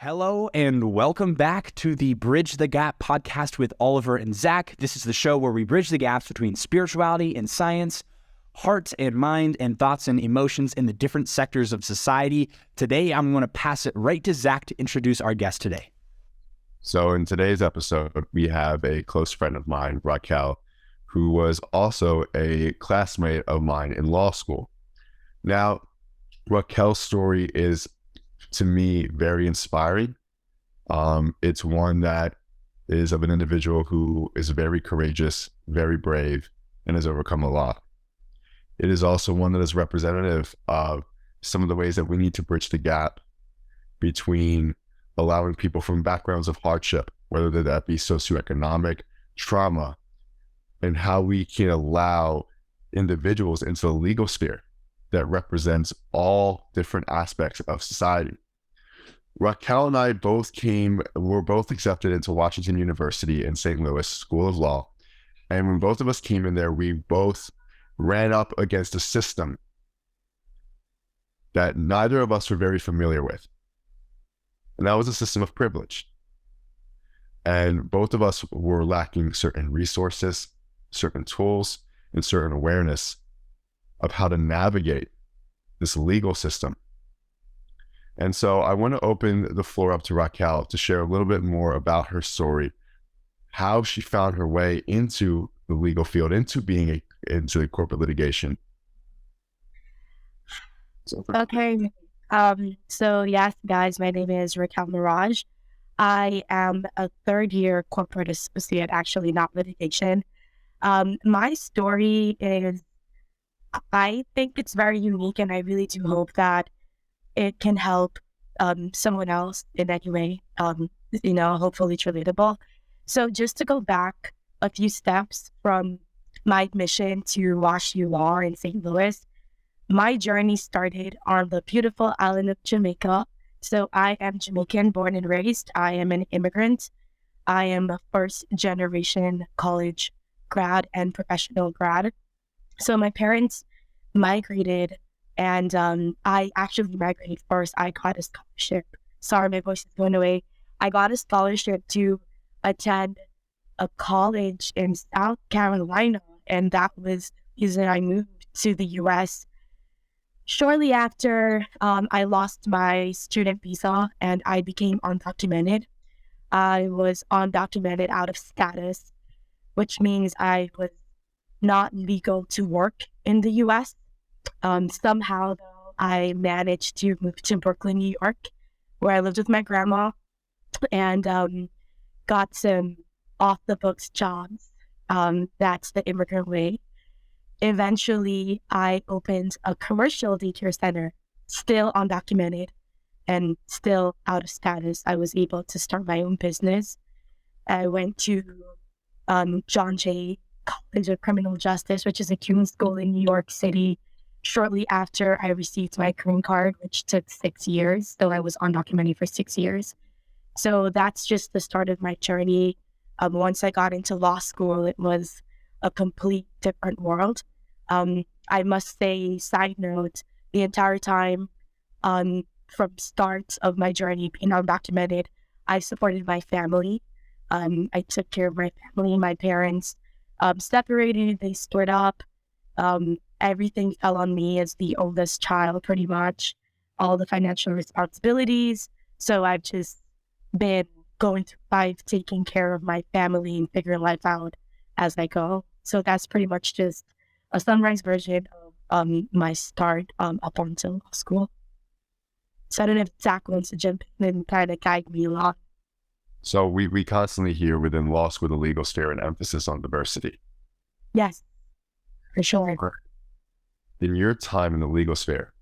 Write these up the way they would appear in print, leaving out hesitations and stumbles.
Hello and welcome back to the Bridge the Gap podcast with Oliver and Zach. This is the show where we bridge the gaps between spirituality and science, heart and mind, and thoughts and emotions in the different sectors of society. Today, I'm going to pass it right to Zach to introduce our guest today. So in today's episode, we have a close friend of mine, Raquel, who was also a classmate of mine in law school. Now, Raquel's story is, to me, very inspiring. It's one that is of an individual who is very courageous, very brave, and has overcome a lot. It is also one that is representative of some of the ways that we need to bridge the gap between allowing people from backgrounds of hardship, whether that be socioeconomic, trauma, and how we can allow individuals into the legal sphere that represents all different aspects of society. Raquel and I were both accepted into Washington University in St. Louis School of Law. And when both of us came in there, we both ran up against a system that neither of us were very familiar with. And that was a system of privilege. And both of us were lacking certain resources, certain tools, and certain awareness of how to navigate this legal system. And so I want to open the floor up to Raquel to share a little bit more about her story, how she found her way into the legal field, into corporate litigation. Okay. So yes, guys, my name is Raquel Maragh. I am a third-year corporate associate, actually not litigation. My story is, I think it's very unique, and I really do hope that it can help someone else in any way, hopefully it's relatable. So just to go back a few steps from my admission to Wash U Law in St. Louis, my journey started on the beautiful island of Jamaica. So I am Jamaican, born and raised. I am an immigrant. I am a first-generation college grad and professional grad. So my parents migrated, and I actually migrated first. I got a scholarship. Sorry, my voice is going away. I got a scholarship to attend a college in South Carolina, and that was the reason I moved to the U.S. Shortly after, I lost my student visa and I became undocumented. I was undocumented out of status, which means I was not legal to work in the U.S. Somehow, though, I managed to move to Brooklyn, New York, where I lived with my grandma, and got some off-the-books jobs. That's the immigrant way. Eventually, I opened a commercial daycare center, still undocumented and still out of status. I was able to start my own business. I went to John Jay College of Criminal Justice, which is a CUNY school in New York City, shortly after I received my green card, which took 6 years, though I was undocumented for 6 years. So that's just the start of my journey. Once I got into law school, it was a complete different world. I must say, side note, the entire time from start of my journey being undocumented, I supported my family. I took care of my family. My parents separated, they split up. Everything fell on me as the oldest child, pretty much. All the financial responsibilities. So I've just been going through life, taking care of my family and figuring life out as I go. So that's pretty much just a summarized version of my start up until law school. So I don't know if Zach wants to jump in and kind of guide me along. So we constantly hear within law school, the legal sphere, an emphasis on diversity. Yes, for sure. In your time in the legal sphere,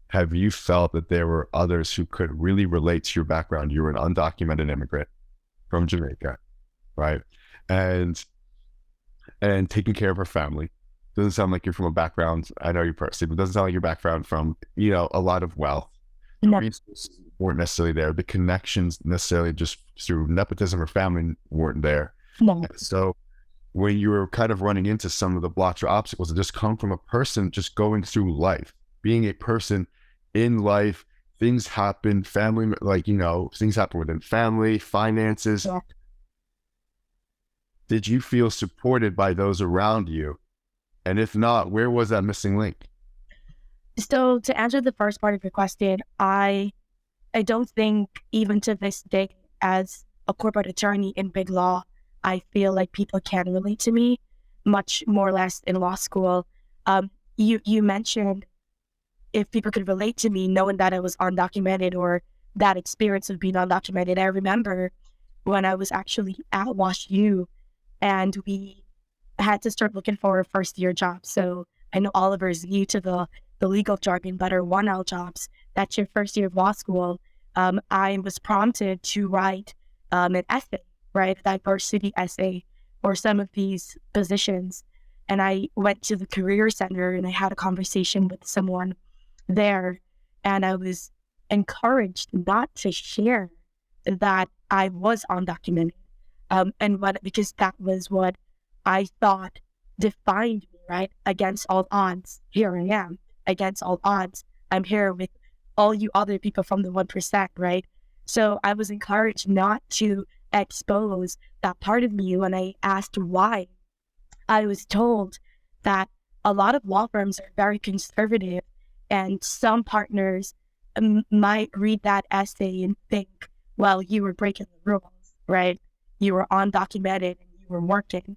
have you felt that there were others who could really relate to your background? You were an undocumented immigrant from Jamaica, right? And taking care of her family. Doesn't sound like you're from a background, I know you personally, but doesn't sound like your background from, a lot of wealth. The resources weren't necessarily there. The connections necessarily just through nepotism or family weren't there. No. So when you were kind of running into some of the blocks or obstacles that just come from a person just going through life, being a person in life, things happen, things happen within family, finances. Yeah. Did you feel supported by those around you? And if not, where was that missing link? So to answer the first part of your question, I don't think even to this day, as a corporate attorney in big law, I feel like people can relate to me, much more or less in law school. You mentioned if people could relate to me, knowing that I was undocumented or that experience of being undocumented. I remember when I was actually at WashU and we had to start looking for a first year job. So I know Oliver's new to the legal jargon, but our 1L jobs, that's your first year of law school. I was prompted to write an essay, right? A diversity essay for some of these positions. And I went to the career center and I had a conversation with someone there. And I was encouraged not to share that I was undocumented. Because that was what I thought defined me, right? Against all odds, here I am. Against all odds, I'm here with all you other people from the 1%, right? So I was encouraged not to expose that part of me. When I asked why, I was told that a lot of law firms are very conservative and some partners might read that essay and think, well, you were breaking the rules, right? You were undocumented and you were working.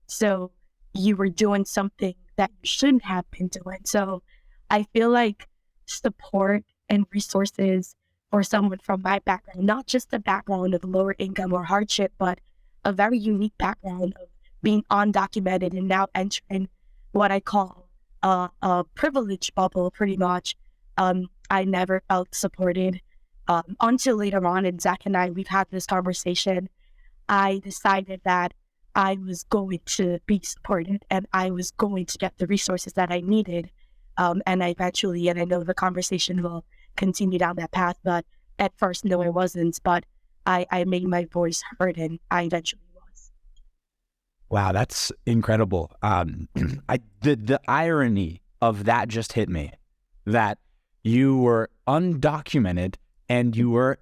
So you were doing something that you shouldn't have been doing. So I feel like support and resources for someone from my background, not just the background of lower income or hardship, but a very unique background of being undocumented and now entering what I call a privilege bubble, pretty much. I never felt supported until later on. And Zach and I, we've had this conversation. I decided that I was going to be supported and I was going to get the resources that I needed. And I know the conversation will continue down that path, but at first, no, I wasn't. But I made my voice heard and I eventually was. Wow, that's incredible. The irony of that just hit me, that you were undocumented and you were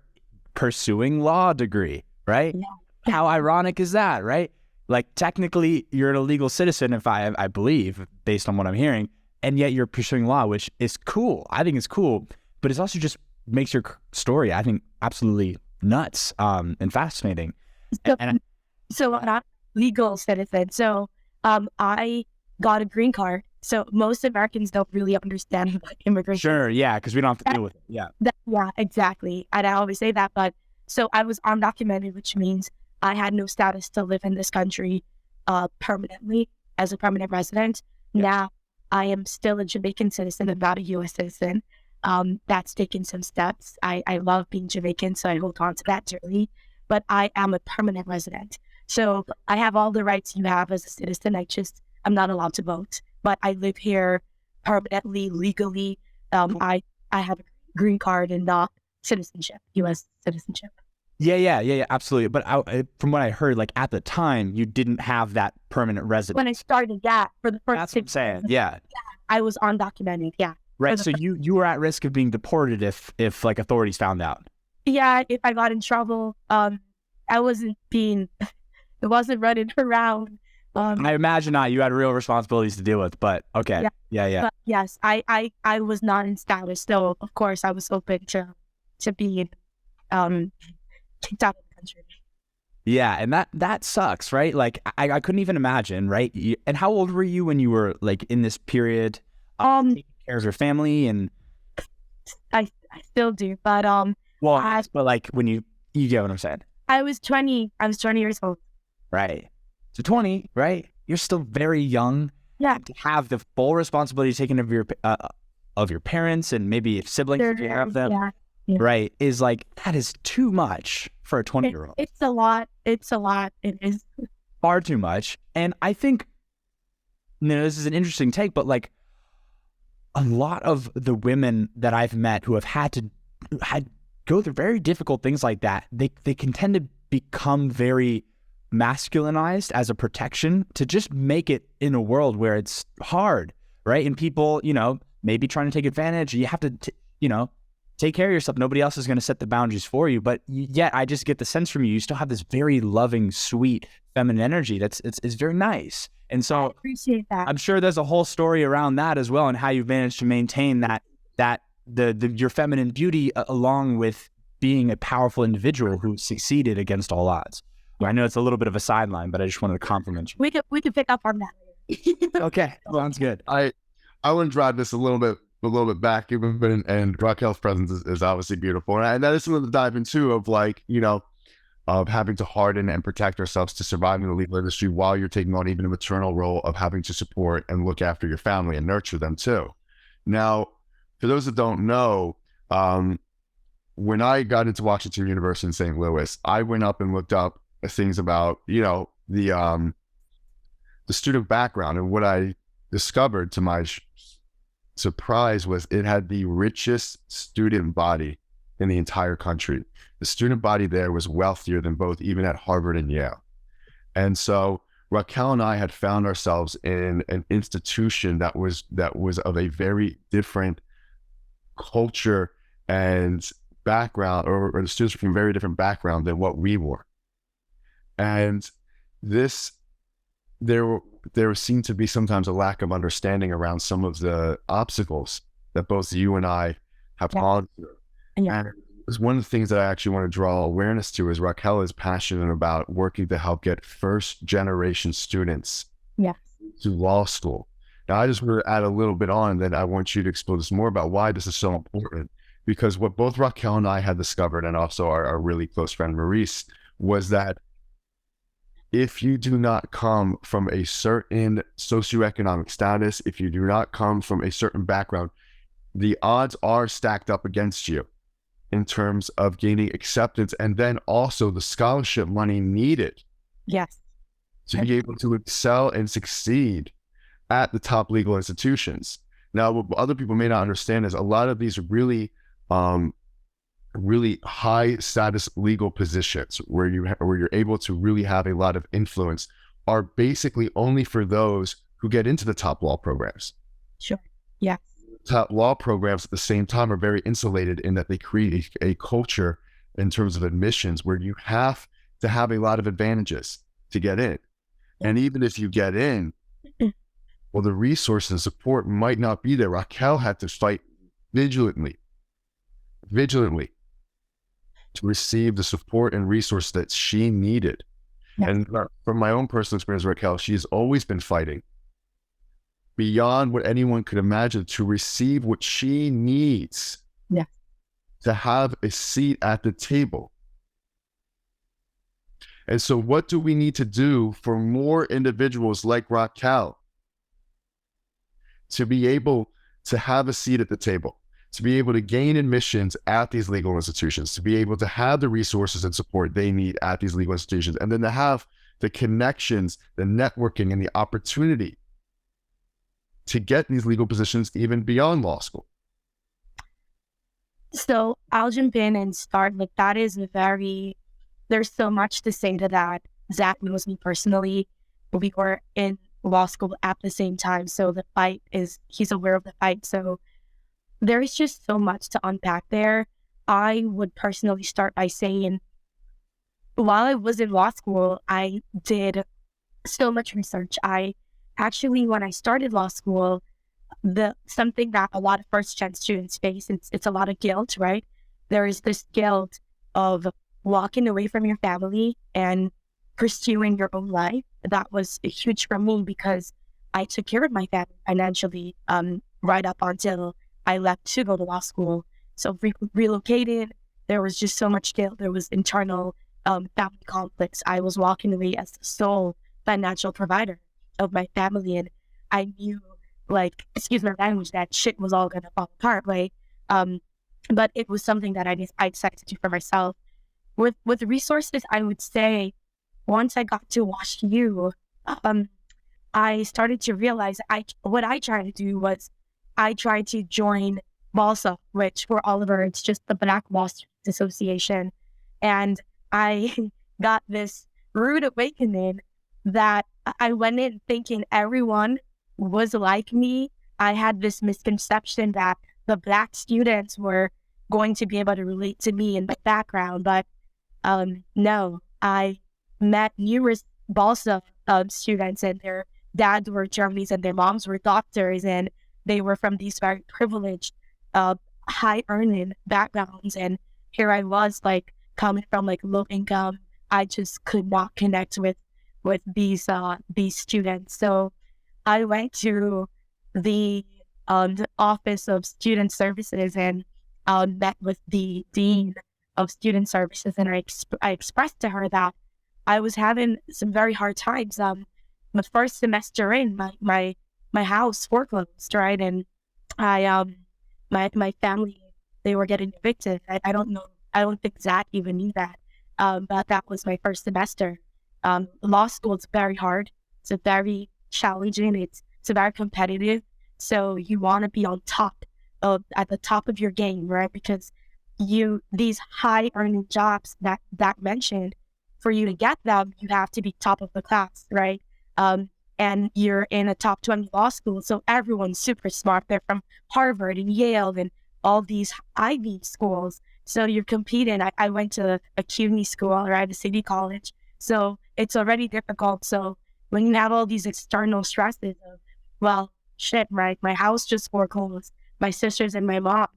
pursuing law degree, right? Yeah. How ironic is that, right? Like technically you're an illegal citizen, if I believe, based on what I'm hearing, and yet you're pursuing law, which is cool. I think it's cool, but it also just makes your story, I think, absolutely nuts and fascinating. So I'm not a legal citizen. So I got a green card. So most Americans don't really understand about immigration. Sure, yeah, because we don't have to deal with it. Yeah. Yeah, exactly. And I always say that. But so I was undocumented, which means I had no status to live in this country permanently as a permanent resident. Yeah. Now I am still a Jamaican citizen and not a U.S. citizen. That's taken some steps. I love being Jamaican, so I hold on to that dearly. But I am a permanent resident. So I have all the rights you have as a citizen. I'm not allowed to vote, but I live here permanently, legally. I have a green card and not citizenship, U.S. citizenship. Yeah, absolutely. But from what I heard, like at the time, you didn't have that permanent residence. When I started, for the first That's what I'm saying. Yeah, I was undocumented. Yeah. Right. So you were at risk of being deported if like authorities found out. Yeah, if I got in trouble, I wasn't running around. I imagine not. You had real responsibilities to deal with, but okay. Yeah. But yes, I was not in status, so of course I was open to being kicked out of the country. Yeah, and that sucks, right? Like I couldn't even imagine, right? And how old were you when you were like in this period taking care of your family? And I still do, but but like when you get what I'm saying. I was 20 years old. Right. So 20, right? You're still very young. Yeah. To have the full responsibility taken of your parents and maybe if siblings if you have them. Yeah. Right, is like, that is too much for a 20-year-old. It's a lot. It is. Far too much. And I think, this is an interesting take, but like a lot of the women that I've met who have had go through very difficult things like that, they can tend to become very masculinized as a protection to just make it in a world where it's hard, right? And people, maybe trying to take advantage. You have to, take care of yourself. Nobody else is going to set the boundaries for you. But yet I just get the sense from you, you still have this very loving, sweet, feminine energy it's very nice. And so I appreciate that. I'm sure there's a whole story around that as well, and how you've managed to maintain that your feminine beauty along with being a powerful individual who succeeded against all odds. I know it's a little bit of a sideline, but I just wanted to compliment you. We could pick up on that later. Okay, sounds good. I want to drive this a little bit back, and Raquel's presence is obviously beautiful, and that is something to dive into of like, you know, of having to harden and protect ourselves to survive in the legal industry while you're taking on even a maternal role of having to support and look after your family and nurture them too. Now, for those that don't know, when I got into Washington University in St. Louis, I went up and looked up things about, you know, the student background, and what I discovered to my surprise was it had the richest student body in the entire country. The student body there was wealthier than both even at Harvard and Yale. And so Raquel and I had found ourselves in an institution that was of a very different culture and background, or the students were from a very different background than what we were. And there seemed to be sometimes a lack of understanding around some of the obstacles that both you and I have gone through. Yeah. And it's one of the things that I actually want to draw awareness to is Raquel is passionate about working to help get first generation students to law school. Now, I just want to add a little bit on, then I want you to explore this more about why this is so important, because what both Raquel and I had discovered, and also our really close friend Maurice, was that if you do not come from a certain socioeconomic status, if you do not come from a certain background, the odds are stacked up against you in terms of gaining acceptance, and then also the scholarship money needed to be able to excel and succeed at the top legal institutions. Now, what other people may not understand is a lot of these really high status legal positions where you're able to really have a lot of influence are basically only for those who get into the top law programs. Sure. Yeah. Top law programs at the same time are very insulated in that they create a culture in terms of admissions where you have to have a lot of advantages to get in. And even if you get in, well, the resources and support might not be there. Raquel had to fight vigilantly to receive the support and resource that she needed. Yeah. And from my own personal experience, Raquel, she's always been fighting beyond what anyone could imagine to receive what she needs to have a seat at the table. And so what do we need to do for more individuals like Raquel to be able to have a seat at the table, to be able to gain admissions at these legal institutions, to be able to have the resources and support they need at these legal institutions, and then to have the connections, the networking, and the opportunity to get these legal positions even beyond law school? So I'll jump in and start. Like, that is there's so much to say to that. Zach knows me personally. We were in law school at the same time. So he's aware of the fight. So there is just so much to unpack there. I would personally start by saying, while I was in law school, I did so much research. When I started law school, something that a lot of first-gen students face, it's a lot of guilt, right? There is this guilt of walking away from your family and pursuing your own life. That was huge for me because I took care of my family financially right up until I left to go to law school. So relocated, there was just so much guilt. There was internal family conflicts. I was walking away as the sole financial provider of my family, and I knew, like, excuse my language, that shit was all gonna fall apart, right? But it was something that I decided to do for myself. With resources, I would say, once I got to WashU, I started to realize what I tried to do was I tried to join BALSA, which for Oliver, it's just the Black Wall Street Association. And I got this rude awakening that I went in thinking everyone was like me. I had this misconception that the Black students were going to be able to relate to me and my background. But no, I met numerous Balsa students, and their dads were Germans and their moms were doctors, and they were from these very privileged, high earning backgrounds. And here I was, like, coming from like low income. I just could not connect with these students. So I went to the Office of Student Services and met with the Dean of Student Services, and I expressed to her that I was having some very hard times. The first semester in, my house foreclosed, right, and my family, they were getting evicted. I don't know. I don't think Zach even knew that. But that was my first semester. Law school is very hard. It's a very challenging. It's very competitive. So you want to be on top at the top of your game, right? Because these high earning jobs that mentioned, for you to get them, you have to be top of the class, right? And you're in a top 20 law school. So everyone's super smart. They're from Harvard and Yale and all these Ivy schools. So you're competing. I went to a CUNY school, right? A city college. So it's already difficult. So when you have all these external stresses of, well, shit, right? My house just foreclosed. My sisters and my mom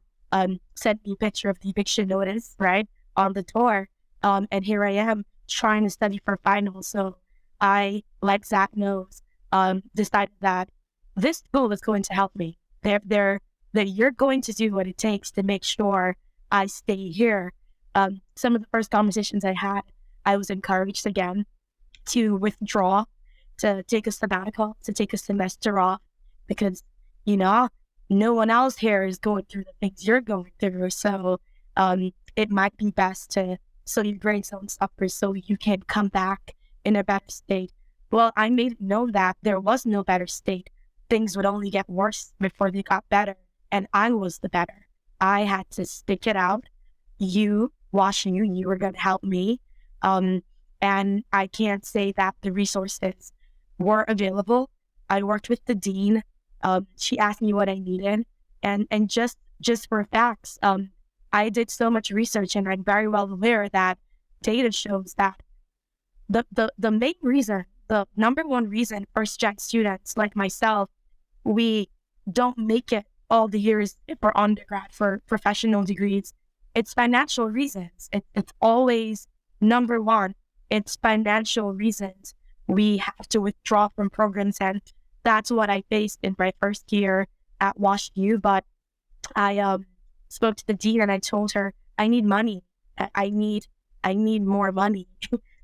sent me a picture of the eviction notice, right, on the door. And here I am trying to study for finals. So I, like Zach knows, decided that this school is going to help me. That you're going to do what it takes to make sure I stay here. Some of the first conversations I had, I was encouraged again to withdraw, to take a sabbatical, to take a semester off, because, no one else here is going through the things you're going through. So it might be best to slow your grades don't suffer so you can come back in a better state. Well, I made it known that there was no better state. Things would only get worse before they got better. And I was the better. I had to stick it out. You were going to help me. And I can't say that the resources were available. I worked with the dean. She asked me what I needed. And just for facts, I did so much research, and I'm very well aware that data shows that the main reason, the number one reason first-gen students like myself, we don't make it all the years for undergrad, for professional degrees, it's financial reasons. It's always number one. It's financial reasons. We have to withdraw from programs, and that's what I faced in my first year at WashU. But I spoke to the dean and I told her, I need money. I need more money.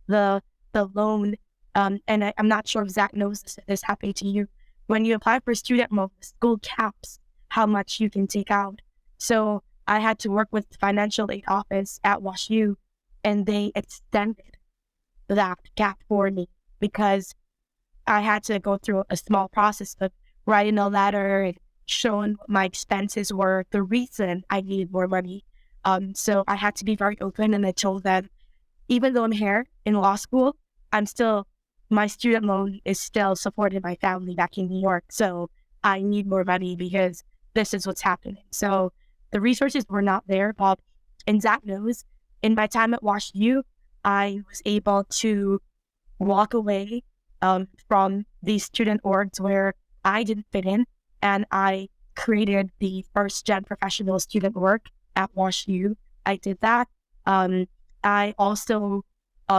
the loan, and I'm not sure if Zach knows this, if this happened to you. When you apply for student loan, the school caps how much you can take out. So I had to work with the financial aid office at WashU, and they extended that cap for me because I had to go through a small process of writing a letter and showing what my expenses were, the reason I needed more money. So I had to be very open, and I told them, even though I'm here in law school, my student loan is still supporting my family back in New York. So I need more money because this is what's happening. So the resources were not there, but, and Zach knows, in my time at WashU, I was able to walk away from these student orgs where I didn't fit in, and I created the first gen professional student org at WashU. I did that. I also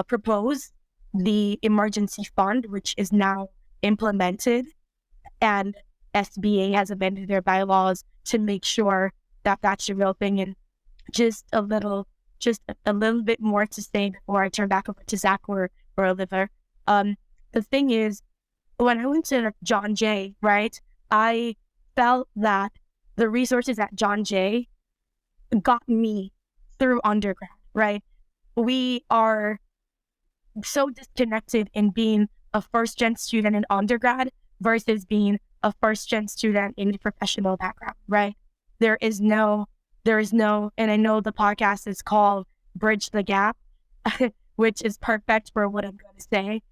proposed the emergency fund, which is now implemented, and SBA has amended their bylaws to make sure that that's a real thing. And just a little bit more to say before I turn back over to Zach or Oliver. The thing is, when I went to John Jay, right, I felt that the resources at John Jay got me through undergrad, right? We are so disconnected in being a first-gen student in undergrad versus being a first-gen student in a professional background, right? There is no, and I know the podcast is called Bridge the Gap, which is perfect for what I'm going to say.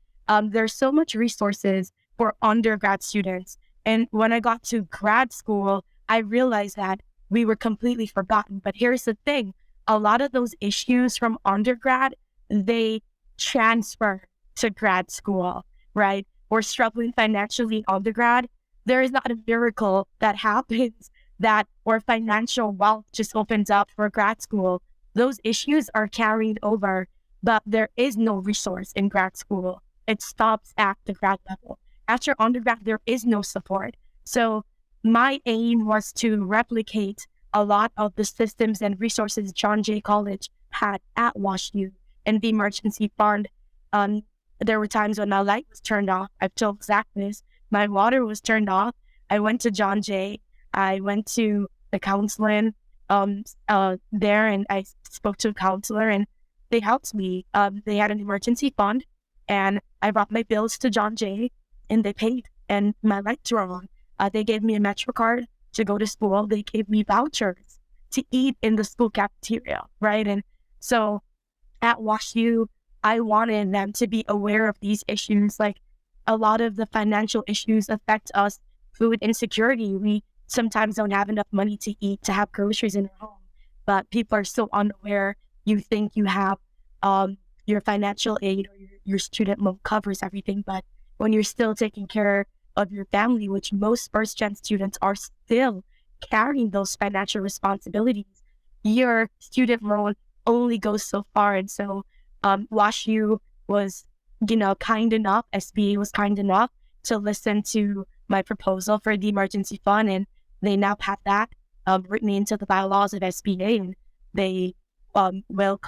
There's so much resources for undergrad students. And when I got to grad school, I realized that we were completely forgotten. But here's the thing. A lot of those issues from undergrad, they transfer to grad school, right? We're struggling financially in undergrad. There is not a miracle that happens that or financial wealth just opens up for grad school. Those issues are carried over, but there is no resource in grad school. It stops at the grad level. After undergrad, there is no support. So my aim was to replicate a lot of the systems and resources John Jay College had at WashU and the emergency fund. There were times when my light was turned off. I've told Zach this. My water was turned off. I went to John Jay. I went to the counseling there, and I spoke to a counselor, and they helped me. They had an emergency fund, and I brought my bills to John Jay, and they paid, and my lights were on. They gave me a Metro card to go to school. They gave me vouchers to eat in the school cafeteria, right? And so at WashU, I wanted them to be aware of these issues. Like, a lot of the financial issues affect us. Food insecurity. We sometimes don't have enough money to eat, to have groceries in our home, but people are so unaware. You think you have your financial aid or your student loan covers everything, but when you're still taking care of your family, which most first-gen students are still carrying those financial responsibilities, your student loan only goes so far. And so WashU was, kind enough, SBA was kind enough to listen to my proposal for the emergency fund, and they now have that written into the bylaws of SBA, and they will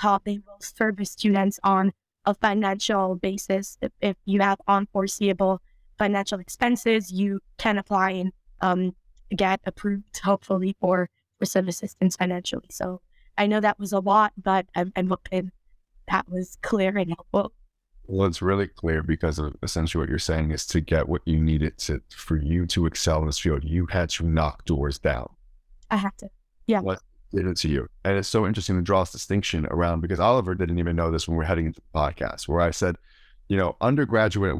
service students on a financial basis. If you have unforeseeable financial expenses, you can apply and get approved, hopefully, for some assistance financially. So I know that was a lot, but I'm hoping that was clear and helpful. Well, it's really clear because of essentially what you're saying is to get what you needed for you to excel in this field, you had to knock doors down. I have to. Yeah. What did it to you? And it's so interesting to draw this distinction around, because Oliver didn't even know this when we were heading into the podcast, where I said, undergraduate,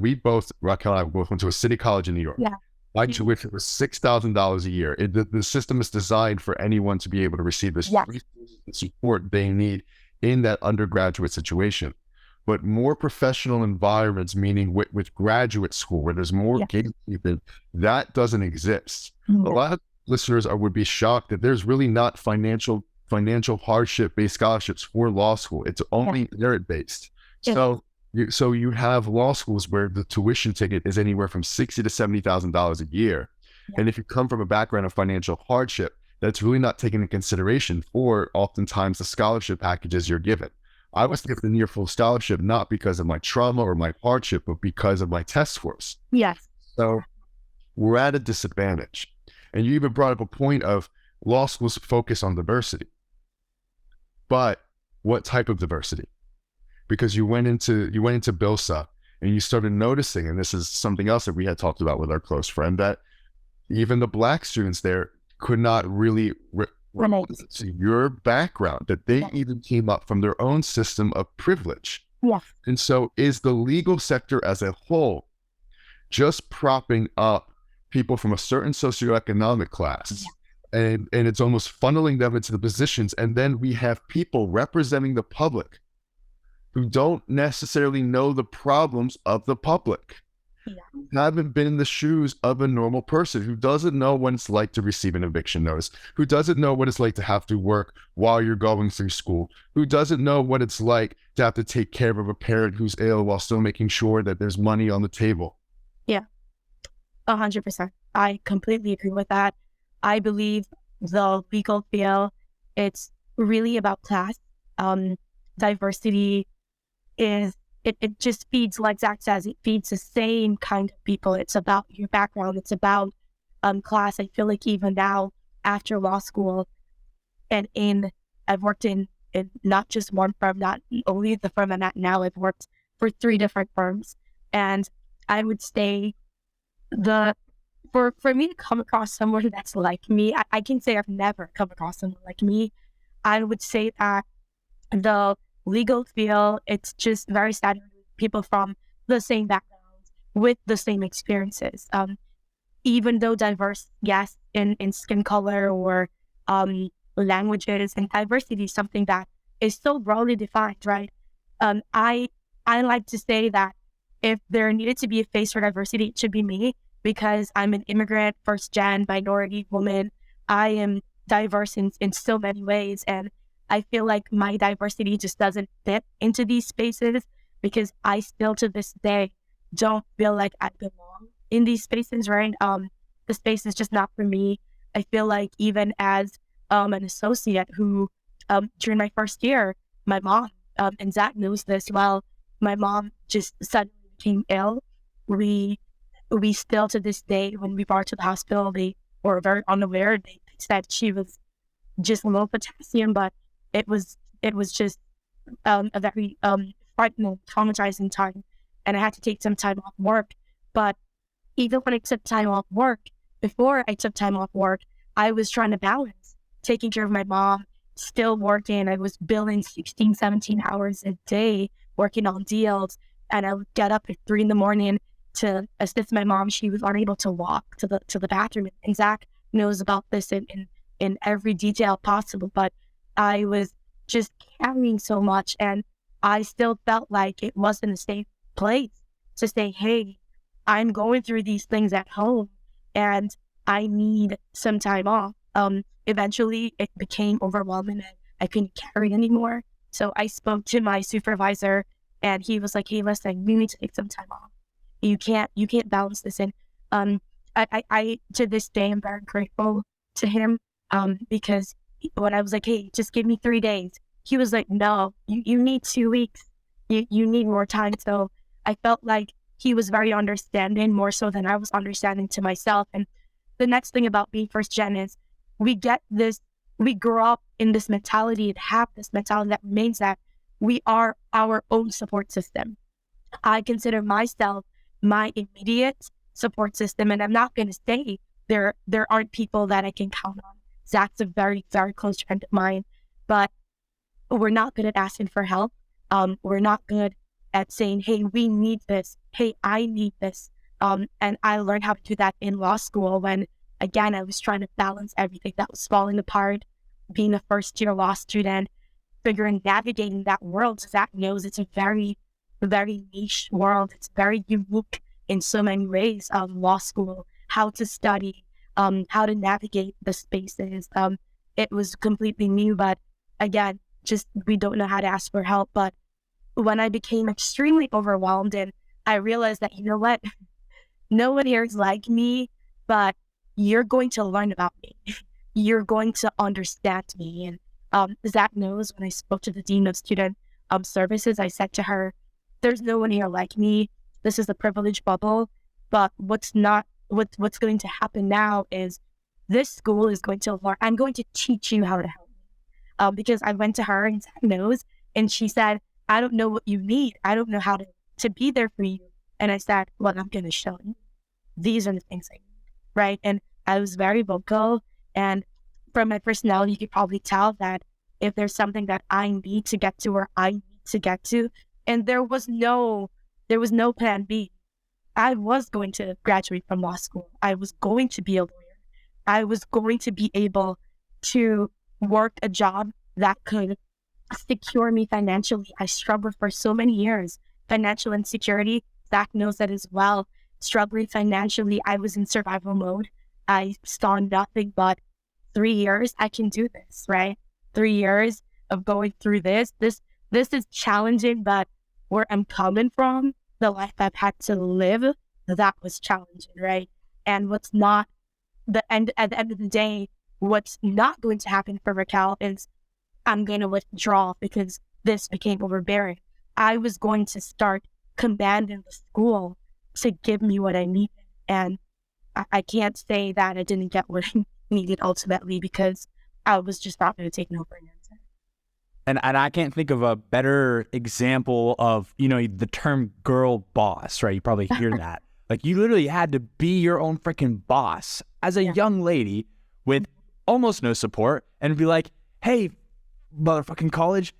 Raquel and I both went to a city college in New York. Yeah. My tuition was $6,000 a year. The system is designed for anyone to be able to receive the support they need in that undergraduate situation. But more professional environments, meaning with graduate school, where there's more gatekeeping, that doesn't exist. Mm-hmm. A lot of listeners would be shocked that there's really not financial hardship-based scholarships for law school. It's only merit-based. Yeah. So you have law schools where the tuition ticket is anywhere from $60,000 to $70,000 a year. Yeah. And if you come from a background of financial hardship, that's really not taken into consideration for oftentimes the scholarship packages you're given. I was given a near full scholarship, not because of my trauma or my hardship, but because of my test scores. Yes. So we're at a disadvantage. And you even brought up a point of law schools focus on diversity. But what type of diversity? Because you went into BILSA and you started noticing, and this is something else that we had talked about with our close friend, that even the Black students there could not really see your background, that they even came up from their own system of privilege. Yes. And so is the legal sector as a whole just propping up people from a certain socioeconomic class? And it's almost funneling them into the positions. And then we have people representing the public who don't necessarily know the problems of the public. Haven't been in the shoes of a normal person, who doesn't know what it's like to receive an eviction notice, who doesn't know what it's like to have to work while you're going through school, who doesn't know what it's like to have to take care of a parent who's ill while still making sure that there's money on the table. Yeah, 100%. I completely agree with that. I believe the legal field, it's really about class. Diversity is, it just feeds, like Zach says, it feeds the same kind of people. It's about your background. It's about class. I feel like even now, after law school, and I've worked in not just one firm, not only the firm I'm at now, I've worked for 3 different firms. And I would say for me to come across someone that's like me, I can say I've never come across someone like me. I would say that the legal field, it's just very standard with people from the same backgrounds with the same experiences. Even though diverse, yes, in skin color or languages, and diversity is something that is so broadly defined, right? I like to say that if there needed to be a face for diversity, it should be me, because I'm an immigrant, first gen, minority woman. I am diverse in so many ways, and I feel like my diversity just doesn't fit into these spaces, because I still to this day don't feel like I belong in these spaces, right? The space is just not for me. I feel like even as an associate who, during my first year, my mom, and Zach knows this well, my mom just suddenly became ill. We still to this day, when we brought her to the hospital, they were very unaware. They said she was just low potassium, but it was just a very frightening, traumatizing time, and I had to take some time off work. But even when I took time off work, before I took time off work, I was trying to balance taking care of my mom, still working. I was billing 16, 17 hours a day, working on deals. And I would get up at 3 a.m. to assist my mom. She was unable to walk to the bathroom. And Zach knows about this in every detail possible. But I was just carrying so much, and I still felt like it wasn't a safe place to say, hey, I'm going through these things at home and I need some time off. Eventually it became overwhelming and I couldn't carry anymore. So I spoke to my supervisor, and he was like, hey, listen, you need to take some time off. You can't balance this. And I to this day, I'm very grateful to him, because when I was like, hey, just give me 3 days, he was like, no, you need 2 weeks. You need more time. So I felt like he was very understanding, more so than I was understanding to myself. And the next thing about being first gen is we grow up in this mentality and have this mentality that remains that we are our own support system. I consider myself my immediate support system, and I'm not going to say there aren't people that I can count on. Zach's a very, very close friend of mine, but we're not good at asking for help. We're not good at saying, hey, we need this. Hey, I need this. And I learned how to do that in law school when, again, I was trying to balance everything that was falling apart, being a first-year law student, navigating that world. Zach knows it's a very, very niche world. It's very unique in so many ways. Law school, how to study, how to navigate the spaces. It was completely new, but again, just we don't know how to ask for help. But when I became extremely overwhelmed and I realized that, you know what, no one here is like me, but you're going to learn about me. You're going to understand me. And Zach knows when I spoke to the Dean of Student Services, I said to her, there's no one here like me. This is a privileged bubble. But what's going to happen now is this school is going to learn. I'm going to teach you how to help me. Because I went to her, and Zach knows, and she said, I don't know what you need. I don't know how to be there for you. And I said, well, I'm going to show you. These are the things I need, right? And I was very vocal. And from my personality, you could probably tell that if there's something that I need to get to or I need to get to, and there was no plan B. I was going to graduate from law school. I was going to be a lawyer. I was going to be able to work a job that could secure me financially. I struggled for so many years. Financial insecurity, Zach knows that as well. Struggling financially, I was in survival mode. I saw nothing but 3 years. I can do this, right? 3 years of going through this. This is challenging, but where I'm coming from, the life I've had to live, that was challenging, right? And at the end of the day, what's not going to happen for Raquel is I'm going to withdraw because this became overbearing. I was going to start commanding the school to give me what I needed. And I can't say that I didn't get what I needed ultimately, because I was just not going to take no for an answer. And I can't think of a better example of, the term girl boss, right? You probably hear that. Like, you literally had to be your own freaking boss as a young lady with almost no support, and be like, hey, motherfucking college,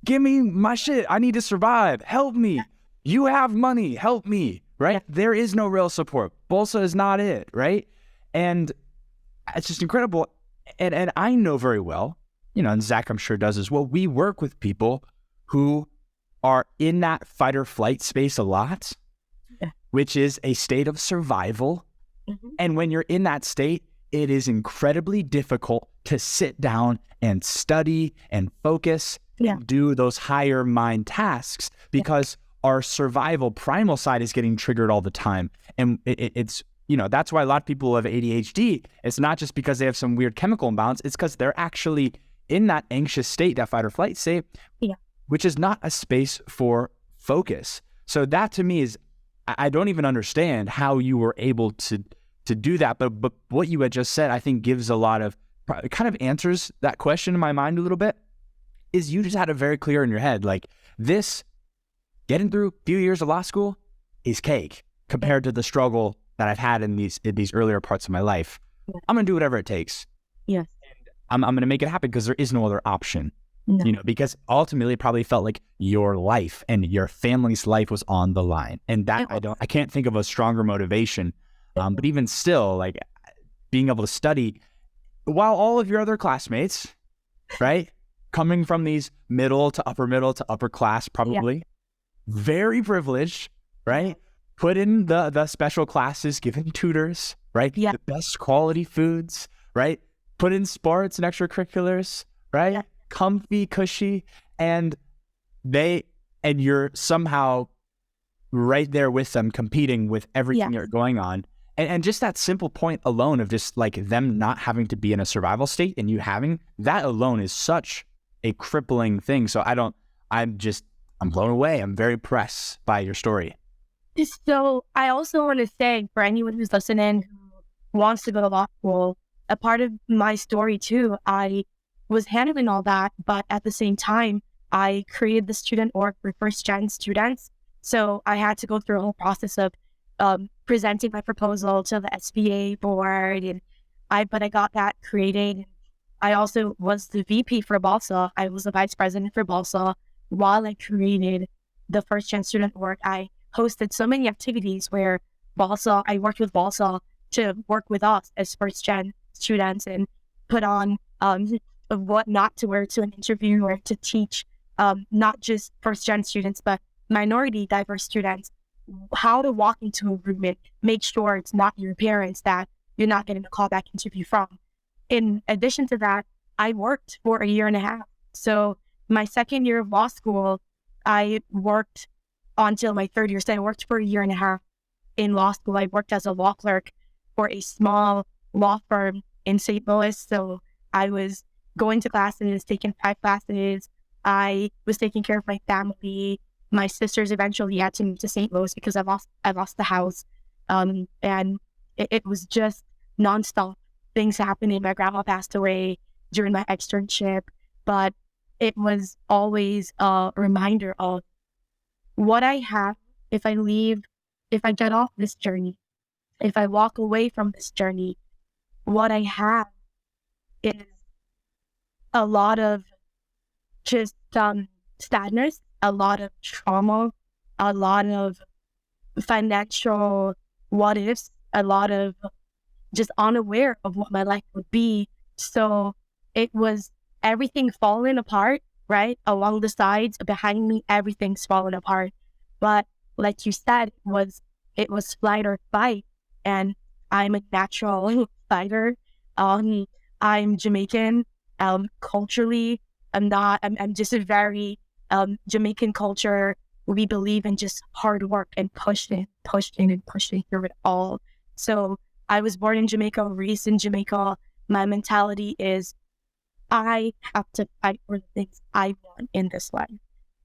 give me my shit. I need to survive. Help me. You have money. Help me. Right? Yeah. There is no real support. Bolsa is not it. Right? And it's just incredible. And I know very well, and Zach I'm sure does as well, we work with people who are in that fight or flight space a lot, which is a state of survival. And when you're in that state, it is incredibly difficult to sit down and study and focus and do those higher mind tasks because our survival primal side is getting triggered all the time. And it's, that's why a lot of people have ADHD. It's not just because they have some weird chemical imbalance. It's because they're actually in that anxious state, that fight or flight state, which is not a space for focus. So that to me is, I don't even understand how you were able to do that. But what you had just said, I think gives a lot of, kind of answers that question in my mind a little bit, is you just had it very clear in your head. Like this, getting through a few years of law school is cake compared to the struggle that I've had in these earlier parts of my life. I'm going to do whatever it takes. Yes. I'm going to make it happen because there is no other option. No. Because ultimately it probably felt like your life and your family's life was on the line. And that I can't think of a stronger motivation. But even still, like being able to study while all of your other classmates, right, coming from these middle to upper class, probably very privileged, right? Put in the special classes, given tutors, right? The best quality foods, right? Put in sports and extracurriculars, right? Comfy, cushy, and you're somehow right there with them, competing with everything that's going on. And just that simple point alone of just like them not having to be in a survival state and you having that alone is such a crippling thing. So I'm blown away. I'm very impressed by your story. So I also want to say for anyone who's listening who wants to go to law school, a part of my story too, I was handling all that, but at the same time, I created the student org for first-gen students. So I had to go through a whole process of presenting my proposal to the SBA board, but I got that created. I also was the VP for BALSA. I was the vice president for BALSA while I created the first-gen student org. I hosted so many activities where I worked with BALSA to work with us as first-gen students and put on what not to wear to an interview or to teach not just first-gen students, but minority diverse students how to walk into a room and make sure it's not your parents that you're not getting a callback interview from. In addition to that, I worked for a year and a half. So my second year of law school, I worked until my third year. So I worked for a year and a half in law school. I worked as a law clerk for a small law firm in St. Louis. So I was going to classes, taking 5 classes. I was taking care of my family. My sisters eventually had to move to St. Louis because I lost the house. And it was just nonstop things happening. My grandma passed away during my externship, but it was always a reminder of what I have if I get off this journey, if I walk away from this journey. What I have is a lot of just sadness, a lot of trauma, a lot of financial what ifs, a lot of just unaware of what my life would be. So it was everything falling apart, right? Along the sides, behind me, everything's falling apart. But like you said, it was flight or fight. And I'm a natural fighter. I'm Jamaican. Culturally, I'm just a very Jamaican culture. We believe in just hard work and pushing through it all. So I was born in Jamaica, raised in Jamaica. My mentality is I have to fight for the things I want in this life.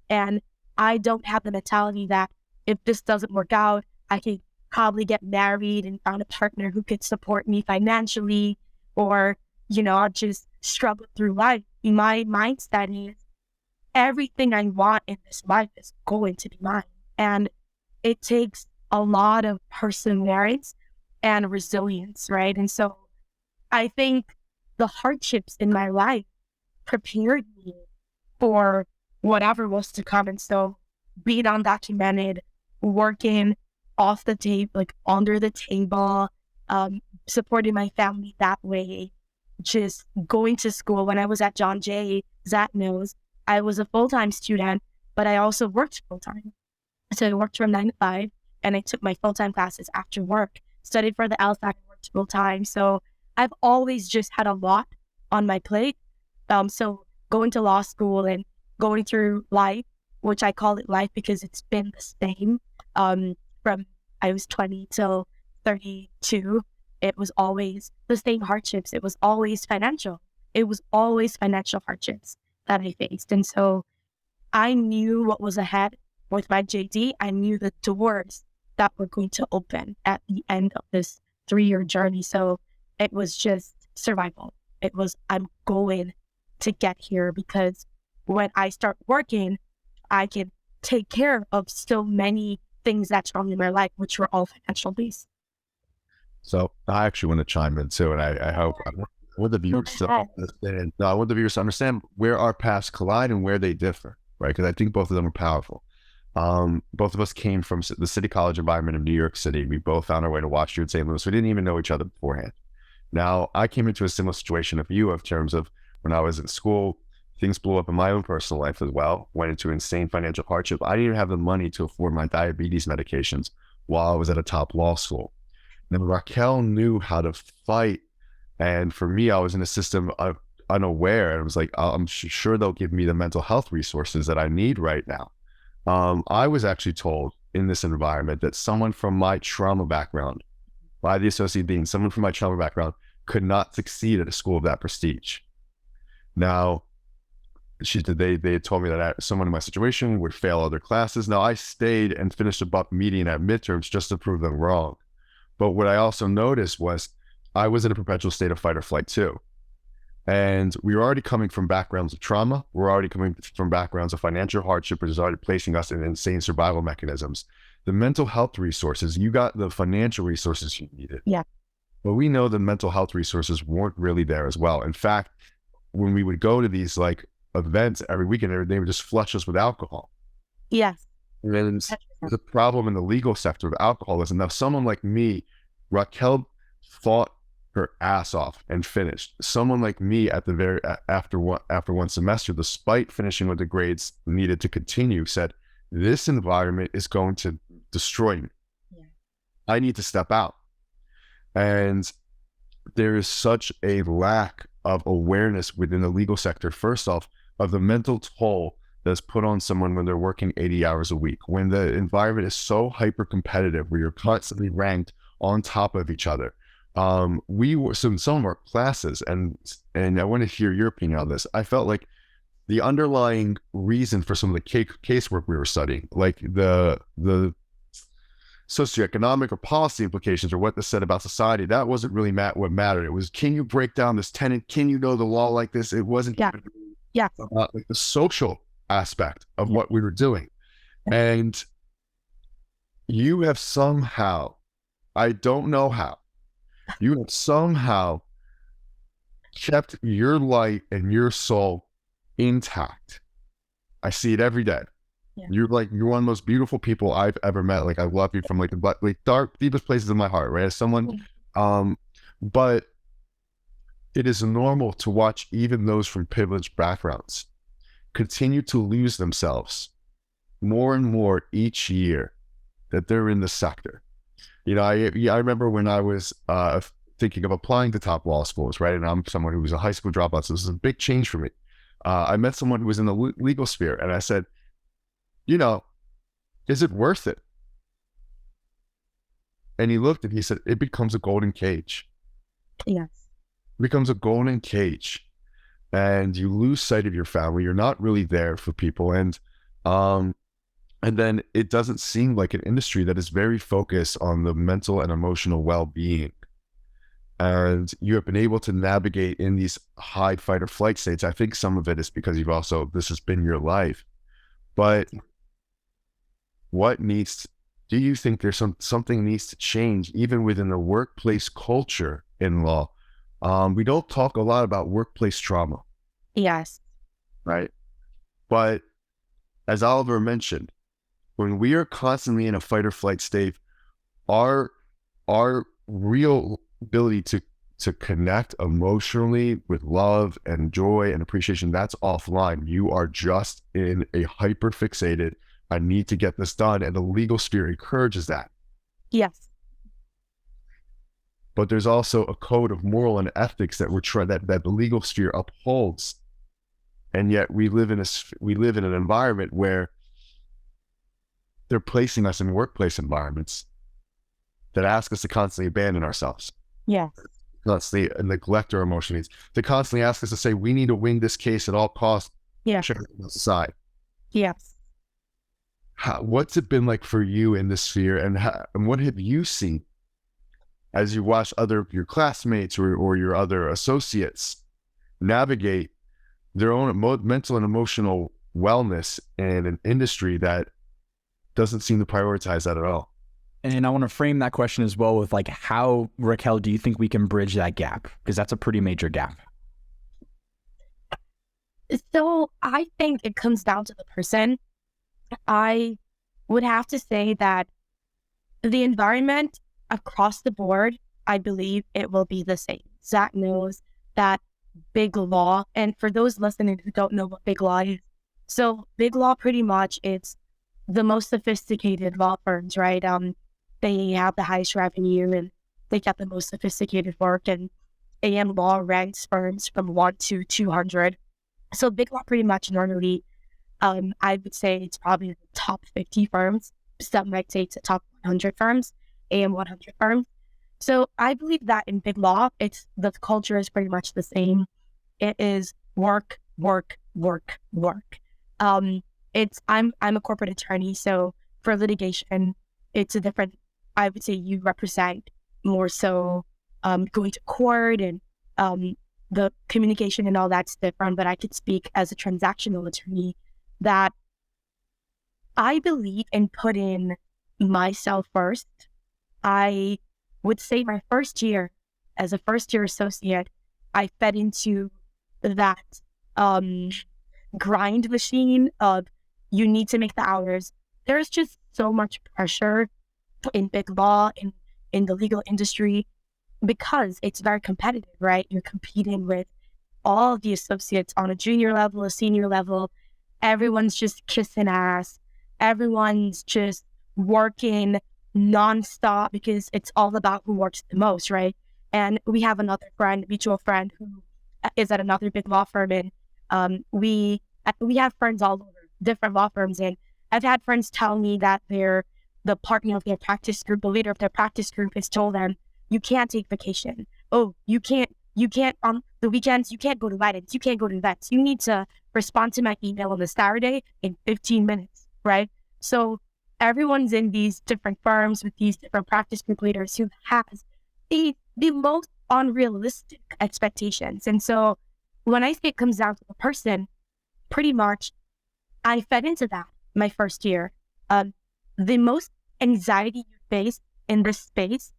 And I don't have the mentality that if this doesn't work out, I can probably get married and find a partner who could support me financially, or, I'll just struggle through life. My mindset is everything I want in this life is going to be mine. And it takes a lot of perseverance and resilience, right? And so I think the hardships in my life prepared me for whatever was to come. And so being undocumented, working off the table, like under the table, supporting my family that way just going to school. When I was at John Jay, Zach knows, I was a full-time student, but I also worked full-time. So I worked from 9 to 5, and I took my full-time classes after work, studied for the LSAT, and worked full-time. So I've always just had a lot on my plate. So going to law school and going through life, which I call it life because it's been the same from I was 20 till 32. It was always the same hardships. It was always financial. It was always financial hardships that I faced. And so I knew what was ahead with my JD. I knew the doors that were going to open at the end of this 3-year journey. So it was just survival. It was, I'm going to get here because when I start working, I can take care of so many things that's wrong in my life, which were all financial based. So I actually want to chime in too, and I hope I want the viewers to understand. No, I want the viewers to understand where our paths collide and where they differ, right? Because I think both of them are powerful. Both of us came from the City College environment of New York City. We both found our way to Washington, St. Louis. We didn't even know each other beforehand. Now, I came into a similar situation of you, of terms of when I was in school, things blew up in my own personal life as well, went into insane financial hardship. I didn't even have the money to afford my diabetes medications while I was at a top law school. Then Raquel knew how to fight. And for me, I was in a system of unaware. And it was like, I'm sure they'll give me the mental health resources that I need right now. I was actually told in this environment that someone from my trauma background, by the associate dean, someone from my trauma background could not succeed at a school of that prestige. Now, they had told me that someone in my situation would fail other classes. Now, I stayed and finished above median at midterms just to prove them wrong. But what I also noticed was I was in a perpetual state of fight or flight too. And we were already coming from backgrounds of trauma. We're already coming from backgrounds of financial hardship, which is already placing us in insane survival mechanisms. The mental health resources, you got the financial resources you needed. Yeah. But we know the mental health resources weren't really there as well. In fact, when we would go to these like events every weekend, they would just flush us with alcohol. Yes. And the problem in the legal sector of alcoholism. Now, someone like me, Raquel fought her ass off and finished. Someone like me at the after one semester, despite finishing with the grades needed to continue, said, this environment is going to destroy me. Yeah. I need to step out. And there is such a lack of awareness within the legal sector, first off, of the mental toll that's put on someone when they're working 80 hours a week, when the environment is so hyper competitive, where you're constantly ranked on top of each other. We were some of our classes, and I want to hear your opinion on this. I felt like the underlying reason for some of the casework we were studying, like the socioeconomic or policy implications or what this said about society, that wasn't really what mattered. It was, can you break down this tenant? Can you know the law like this? It wasn't about like the social aspect of what we were doing. And you have somehow, I don't know how, you have somehow kept your light and your soul intact. I see it every day. Yeah. You're one of the most beautiful people I've ever met. Like, I love you from like the dark, deepest places in my heart, right? As someone, but it is normal to watch even those from privileged backgrounds continue to lose themselves more and more each year that they're in the sector. You know, I remember when I was thinking of applying to top law schools, right? And I'm someone who was a high school dropout, so this is a big change for me. I met someone who was in the legal sphere, and I said, you know, is it worth it? And he looked and he said, it becomes a golden cage. Yes. It becomes a golden cage. And you lose sight of your family. You're not really there for people. And then it doesn't seem like an industry that is very focused on the mental and emotional well-being. And you have been able to navigate in these high fight or flight states. I think some of it is because this has been your life. But do you think there's something needs to change even within the workplace culture in law? We don't talk a lot about workplace trauma. Yes. Right. But as Oliver mentioned, when we are constantly in a fight or flight state, our real ability to connect emotionally with love and joy and appreciation, that's offline. You are just in a hyper fixated, I need to get this done. And the legal sphere encourages that. Yes. But there's also a code of moral and ethics that that the legal sphere upholds. And yet we live in an environment where they're placing us in workplace environments that ask us to constantly abandon ourselves. Yes. Constantly neglect our emotional needs. They constantly ask us to say, we need to win this case at all costs. Yes. Aside. Yes. What's it been like for you in this sphere, and what have you seen as you watch your classmates or your other associates navigate their own mental and emotional wellness in an industry that doesn't seem to prioritize that at all? And I want to frame that question as well with like, how, Raquel, do you think we can bridge that gap? Because that's a pretty major gap. So I think it comes down to the person. I would have to say that the environment across the board, I believe it will be the same. Zach knows that big law, and for those listening who don't know what big law is, so big law pretty much it's the most sophisticated law firms, right? They have the highest revenue and they get the most sophisticated work, and AM law ranks firms from 1 to 200. So big law pretty much normally, I would say it's probably the top 50 firms. Some might say it's the top 100 firms, AM 100 firms. So I believe that in big law, the culture is pretty much the same. It is work, work, work, work. I'm a corporate attorney, so for litigation, it's a different. I would say you represent more so going to court, and the communication and all that's different. But I could speak as a transactional attorney that I believe in putting myself first. I would say my first year as a first-year associate, I fed into that grind machine of you need to make the hours. There's just so much pressure in big law, in the legal industry, because it's very competitive, right? You're competing with all of the associates on a junior level, a senior level. Everyone's just kissing ass. Everyone's just working nonstop because it's all about who works the most, right? And we have another friend, mutual friend, who is at another big law firm, and we have friends all over different law firms, and I've had friends tell me that the partner of their practice group, the leader of their practice group, has told them, you can't take vacation. Oh, you can't on the weekends, you can't go to weddings, you can't go to events. You need to respond to my email on a Saturday in 15 minutes, right? So everyone's in these different firms with these different practice group leaders who has the most unrealistic expectations. And so when I say it comes down to the person, pretty much I fed into that my first year. The most anxiety you face in this space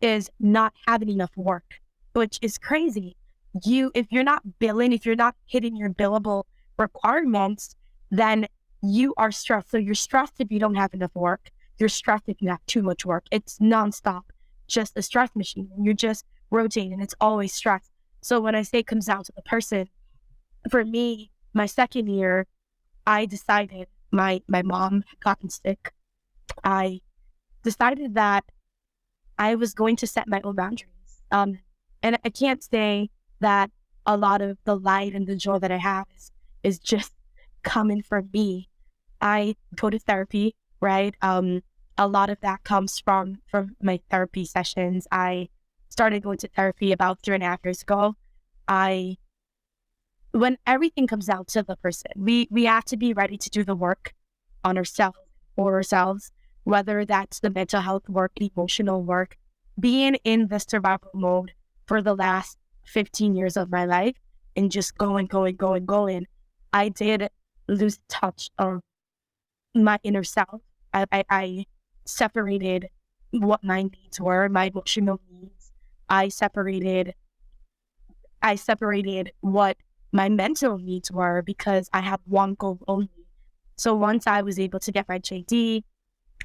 is not having enough work, which is crazy. If you're not billing, if you're not hitting your billable requirements, then you are stressed. So you're stressed if you don't have enough work. You're stressed if you have too much work. It's nonstop, just a stress machine. You're just rotating. It's always stress. So when I say it comes down to the person, for me, my second year, I decided my mom had gotten sick. I decided that I was going to set my own boundaries. And I can't say that a lot of the light and the joy that I have is just coming from me. I go to therapy, right? A lot of that comes from my therapy sessions. I started going to therapy about 3.5 years ago. When everything comes down to the person, we have to be ready to do the work on ourselves, for ourselves, whether that's the mental health work, emotional work. Being in the survival mode for the last 15 years of my life and just going, I did lose touch of my inner self. I separated what my needs were, my emotional needs. I separated what my mental needs were, because I had one goal only. So once I was able to get my JD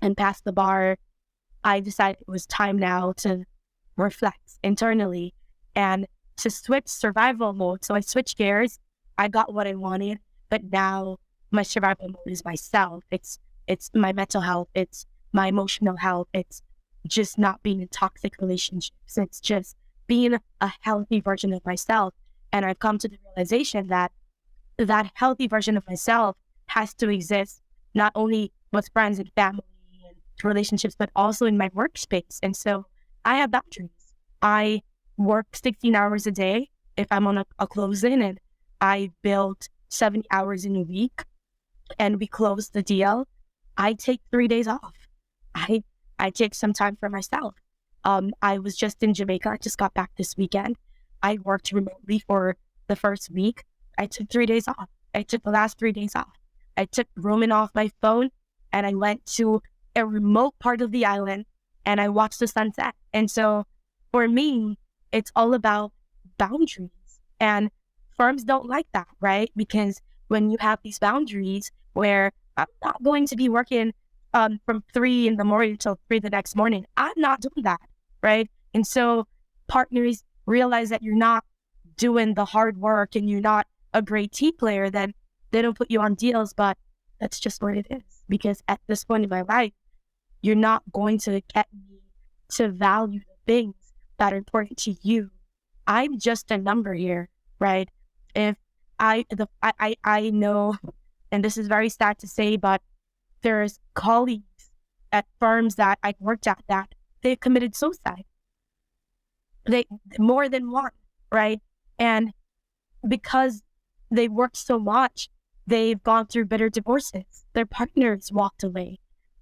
and pass the bar, I decided it was time now to reflect internally and to switch survival mode. So I switched gears. I got what I wanted, but now my survival mode is myself. It's my mental health. It's my emotional health. It's just not being in toxic relationships. It's just being a healthy version of myself. And I've come to the realization that that healthy version of myself has to exist not only with friends and family and relationships, but also in my workspace. And so I have boundaries. I work 16 hours a day if I'm on a closing, and I build 70 hours in a week and we close the deal. I take 3 days off. I take some time for myself. I was just in Jamaica. I just got back this weekend. I worked remotely for the first week. I took 3 days off. I took the last 3 days off. I took roaming off my phone and I went to a remote part of the island and I watched the sunset. And so for me, it's all about boundaries. And firms don't like that, right? Because when you have these boundaries where I'm not going to be working from 3 in the morning until 3 the next morning, I'm not doing that, right? And so partners realize that you're not doing the hard work and you're not a great team player, then they don't put you on deals. But that's just what it is. Because at this point in my life, you're not going to get me to value the things that are important to you. I'm just a number here, right? If I know, and this is very sad to say, but there's colleagues at firms that I worked at that they've committed suicide. They more than one, right? And because they worked so much, they've gone through bitter divorces. Their partners walked away.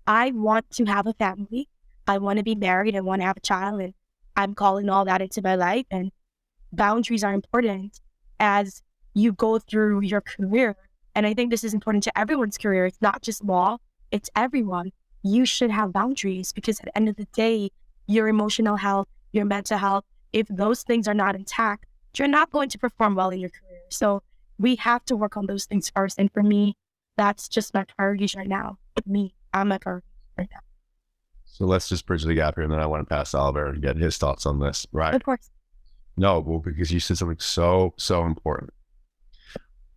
I want to have a family. I want to be married. I want to have a child. And I'm calling all that into my life. And boundaries are important as you go through your career. And I think this is important to everyone's career. It's not just law. It's everyone. You should have boundaries because at the end of the day, your emotional health, your mental health, if those things are not intact, you're not going to perform well in your career. So we have to work on those things first. And for me, that's just my priorities right now. I'm my priorities right now. So let's just bridge the gap here, and then I want to pass to Oliver and get his thoughts on this. Right? Of course. No, well, because you said something so important.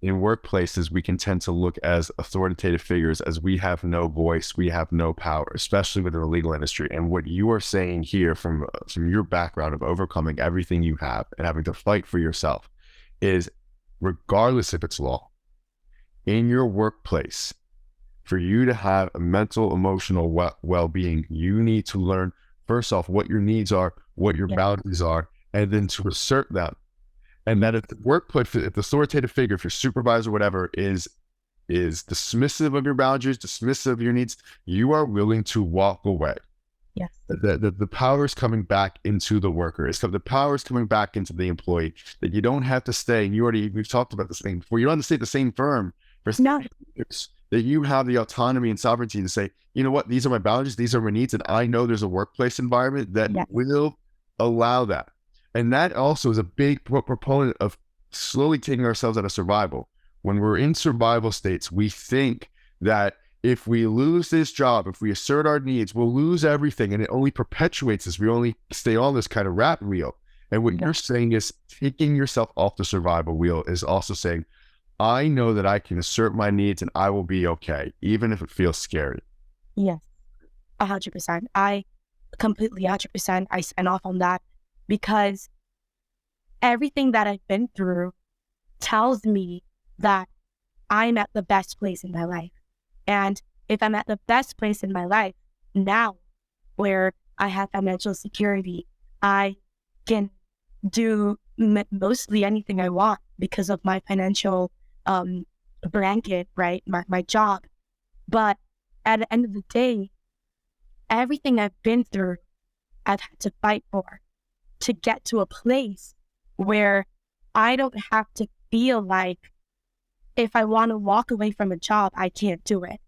In workplaces, we can tend to look as authoritative figures as we have no voice, we have no power, especially within the legal industry. And what you are saying here from your background of overcoming everything you have and having to fight for yourself is, regardless if it's law, in your workplace, for you to have a mental, emotional well-being, you need to learn, first off, what your needs are, what your boundaries are, and then to assert them. And that if the workplace, if the authoritative figure, if your supervisor, whatever, is dismissive of your boundaries, dismissive of your needs, you are willing to walk away. Yes. The power is coming back into the worker. The power is coming back into the employee. That you don't have to stay. And we've talked about this thing before. You don't have to stay at the same firm for 7 years. That you have the autonomy and sovereignty to say, you know what, these are my boundaries, these are my needs, and I know there's a workplace environment that will allow that. And that also is a big proponent of slowly taking ourselves out of survival. When we're in survival states, we think that if we lose this job, if we assert our needs, we'll lose everything. And it only perpetuates this. We only stay on this kind of rat wheel. And what you're saying is taking yourself off the survival wheel is also saying, I know that I can assert my needs and I will be okay, even if it feels scary. Yes, 100%. I completely 100%. I sign off on that. Because everything that I've been through tells me that I'm at the best place in my life. And if I'm at the best place in my life now, where I have financial security, I can do mostly anything I want because of my financial blanket, right? My job. But at the end of the day, everything I've been through, I've had to fight for, to get to a place where I don't have to feel like if I want to walk away from a job, I can't do it.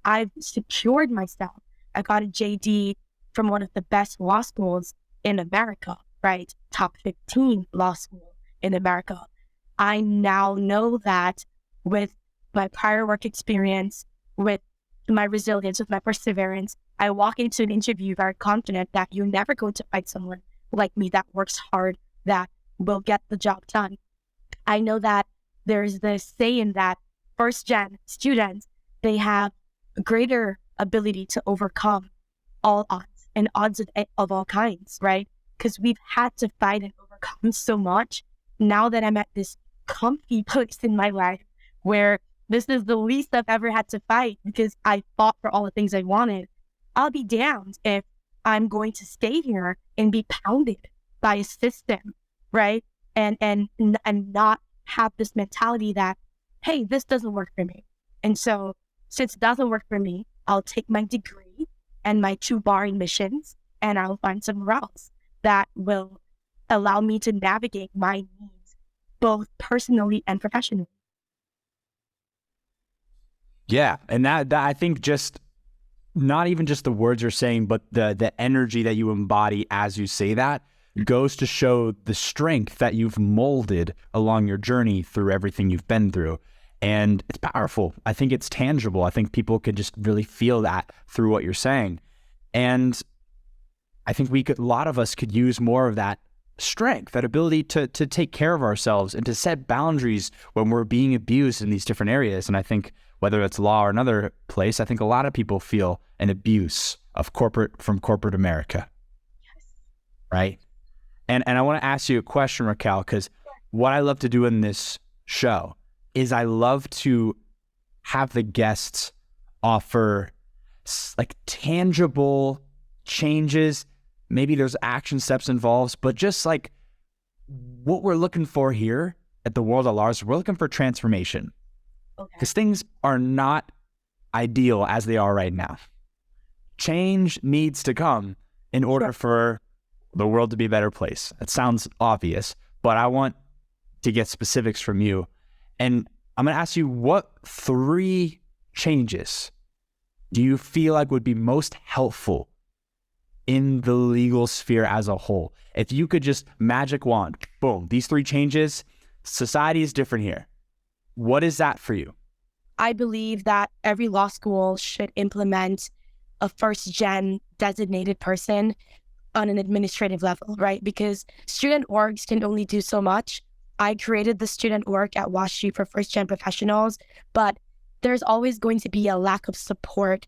I've secured myself. I got a JD from one of the best law schools in America, right? Top 15 law school in America. I now know that with my prior work experience, with my resilience, with my perseverance, I walk into an interview very confident that you're never going to find someone like me that works hard, that will get the job done. I know that there's this saying that first gen students, they have a greater ability to overcome all odds and odds of all kinds, right? Because we've had to fight and overcome so much. Now that I'm at this comfy place in my life where this is the least I've ever had to fight because I fought for all the things I wanted, I'll be damned if I'm going to stay here and be pounded by a system, right? And not have this mentality that, hey, this doesn't work for me. And so since it doesn't work for me, I'll take my degree and my 2 bar admissions and I'll find somewhere else that will allow me to navigate my needs, both personally and professionally. Yeah. And that I think just not even just the words you're saying, but the energy that you embody as you say that goes to show the strength that you've molded along your journey through everything you've been through. And it's powerful. I think it's tangible. I think people could just really feel that through what you're saying. And I think a lot of us could use more of that strength, that ability to take care of ourselves and to set boundaries when we're being abused in these different areas. And I think whether it's law or another place, I think a lot of people feel an abuse from corporate America. Yes. Right? And I want to ask you a question, Raquel, because what I love to do in this show is I love to have the guests offer like tangible changes. Maybe there's action steps involved, but just like what we're looking for here at the World at Large, we're looking for transformation. Because things are not ideal as they are right now. Change needs to come in order for the world to be a better place. It sounds obvious, but I want to get specifics from you. And I'm going to ask you, what 3 changes do you feel like would be most helpful in the legal sphere as a whole? If you could just magic wand, boom, these 3 changes, society is different here. What is that for you? I believe that every law school should implement a first-gen designated person on an administrative level, right? Because student orgs can only do so much. I created the student org at WashU for first-gen professionals, but there's always going to be a lack of support,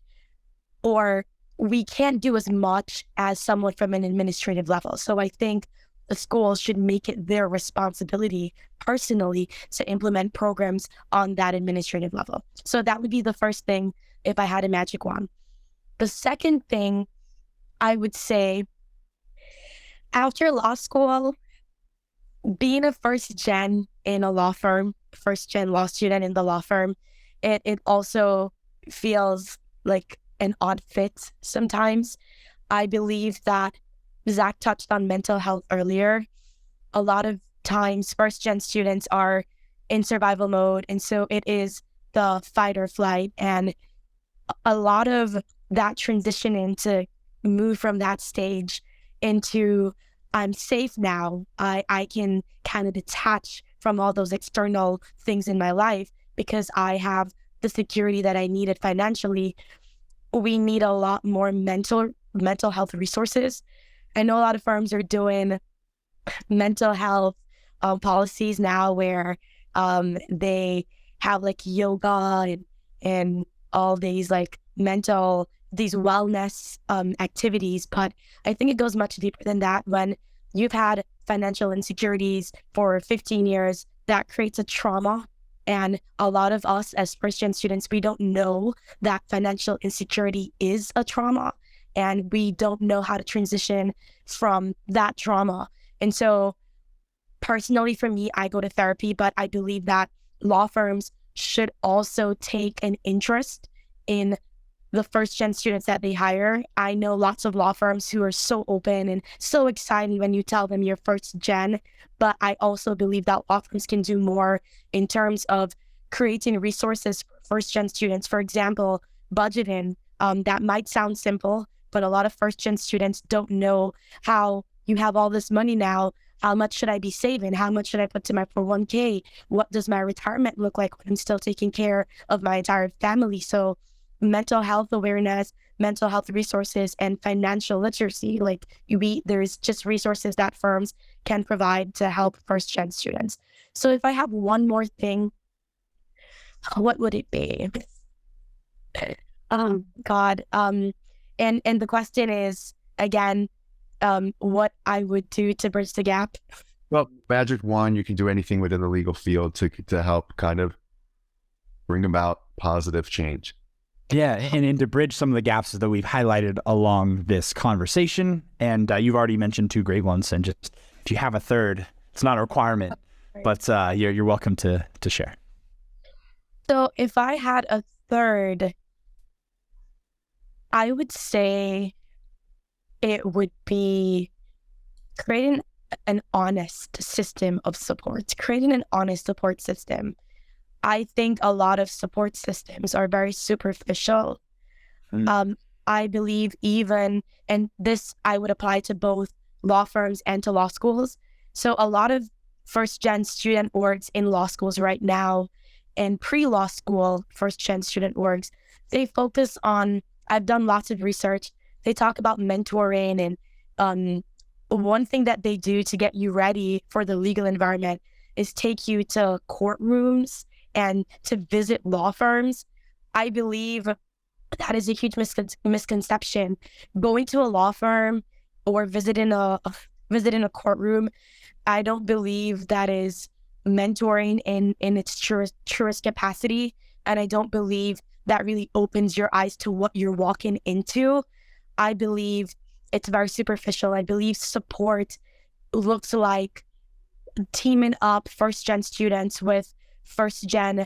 or we can't do as much as someone from an administrative level. So I think the schools should make it their responsibility personally to implement programs on that administrative level. So that would be the first thing if I had a magic wand. The second thing I would say, after law school, being a first gen in a law firm, first gen law student in the law firm, it also feels like an odd fit sometimes. I believe that Zach touched on mental health earlier. A lot of times first gen students are in survival mode, and so it is the fight or flight, and a lot of that transitioning to move from that stage into I'm safe now. I can kind of detach from all those external things in my life because I have the security that I needed financially. We need a lot more mental health resources. I know a lot of firms are doing mental health policies now where they have like yoga and all these like these wellness activities. But I think it goes much deeper than that. When you've had financial insecurities for 15 years, that creates a trauma. And a lot of us as first-gen students, we don't know that financial insecurity is a trauma, and we don't know how to transition from that trauma. And so personally for me, I go to therapy, but I believe that law firms should also take an interest in the first-gen students that they hire. I know lots of law firms who are so open and so excited when you tell them you're first-gen, but I also believe that law firms can do more in terms of creating resources for first-gen students. For example, budgeting. That might sound simple, but a lot of first-gen students don't know how you have all this money now. How much should I be saving? How much should I put to my 401k? What does my retirement look like when I'm still taking care of my entire family? So mental health awareness, mental health resources and financial literacy. Like there's just resources that firms can provide to help first-gen students. So if I have one more thing, what would it be? God. And the question is, again, what I would do to bridge the gap. Well, magic wand, you can do anything within the legal field to help kind of bring about positive change. Yeah, and to bridge some of the gaps that we've highlighted along this conversation, and you've already mentioned two great ones, and just if you have a third, it's not a requirement, but you're welcome to share. So if I had a third, I would say it would be creating an honest system of support, creating an honest support system. I think a lot of support systems are very superficial. I believe and this I would apply to both law firms and to law schools. So a lot of first-gen student orgs in law schools right now and pre-law school first-gen student orgs, they focus on, I've done lots of research, they talk about mentoring, and one thing that they do to get you ready for the legal environment is take you to courtrooms and to visit law firms. I believe that is a huge misconception. Going to a law firm or visiting a courtroom, I don't believe that is mentoring in its truest capacity. And I don't believe that really opens your eyes to what you're walking into. I believe it's very superficial. I believe support looks like teaming up first-gen students with first-gen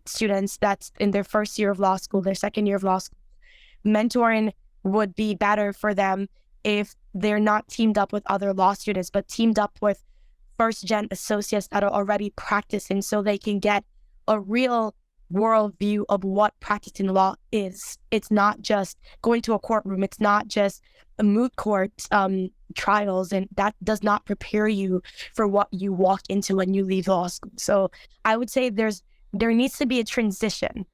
students that's in their first year of law school, their second year of law school. Mentoring would be better for them if they're not teamed up with other law students, but teamed up with first-gen associates that are already practicing so they can get a real world view of what practicing law is. It's not just going to a courtroom. It's not just a moot court trials, and that does not prepare you for what you walk into when you leave law school. So I would say there needs to be a transition.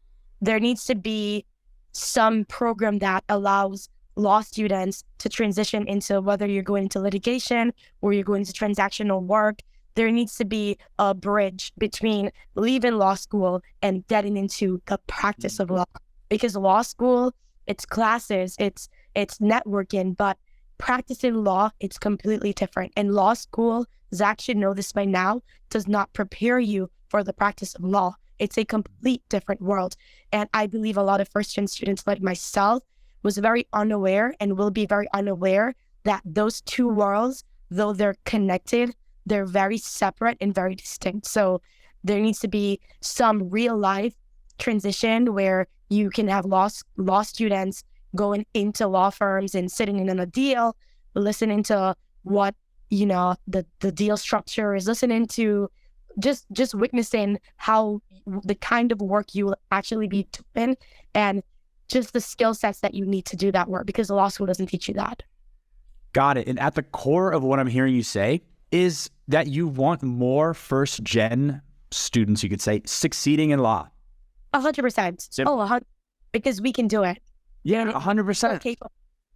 There needs to be some program that allows law students to transition into whether you're going into litigation or you're going to transactional work. There needs to be a bridge between leaving law school and getting into the practice of law. Because law school, it's classes, it's networking, but practicing law, it's completely different. And law school, Zach should know this by now, does not prepare you for the practice of law. It's a complete different world. And I believe a lot of first-gen students like myself was very unaware and will be very unaware that those two worlds, though they're connected, they're very separate and very distinct. So there needs to be some real life transition where you can have law students going into law firms and sitting in on a deal, listening to what, the deal structure is, listening to just witnessing how the kind of work you will actually be doing and just the skill sets that you need to do that work, because the law school doesn't teach you that. Got it. And at the core of what I'm hearing you say is that you want more first-gen students, you could say, succeeding in law. 100%. Because we can do it. Yeah, 100%.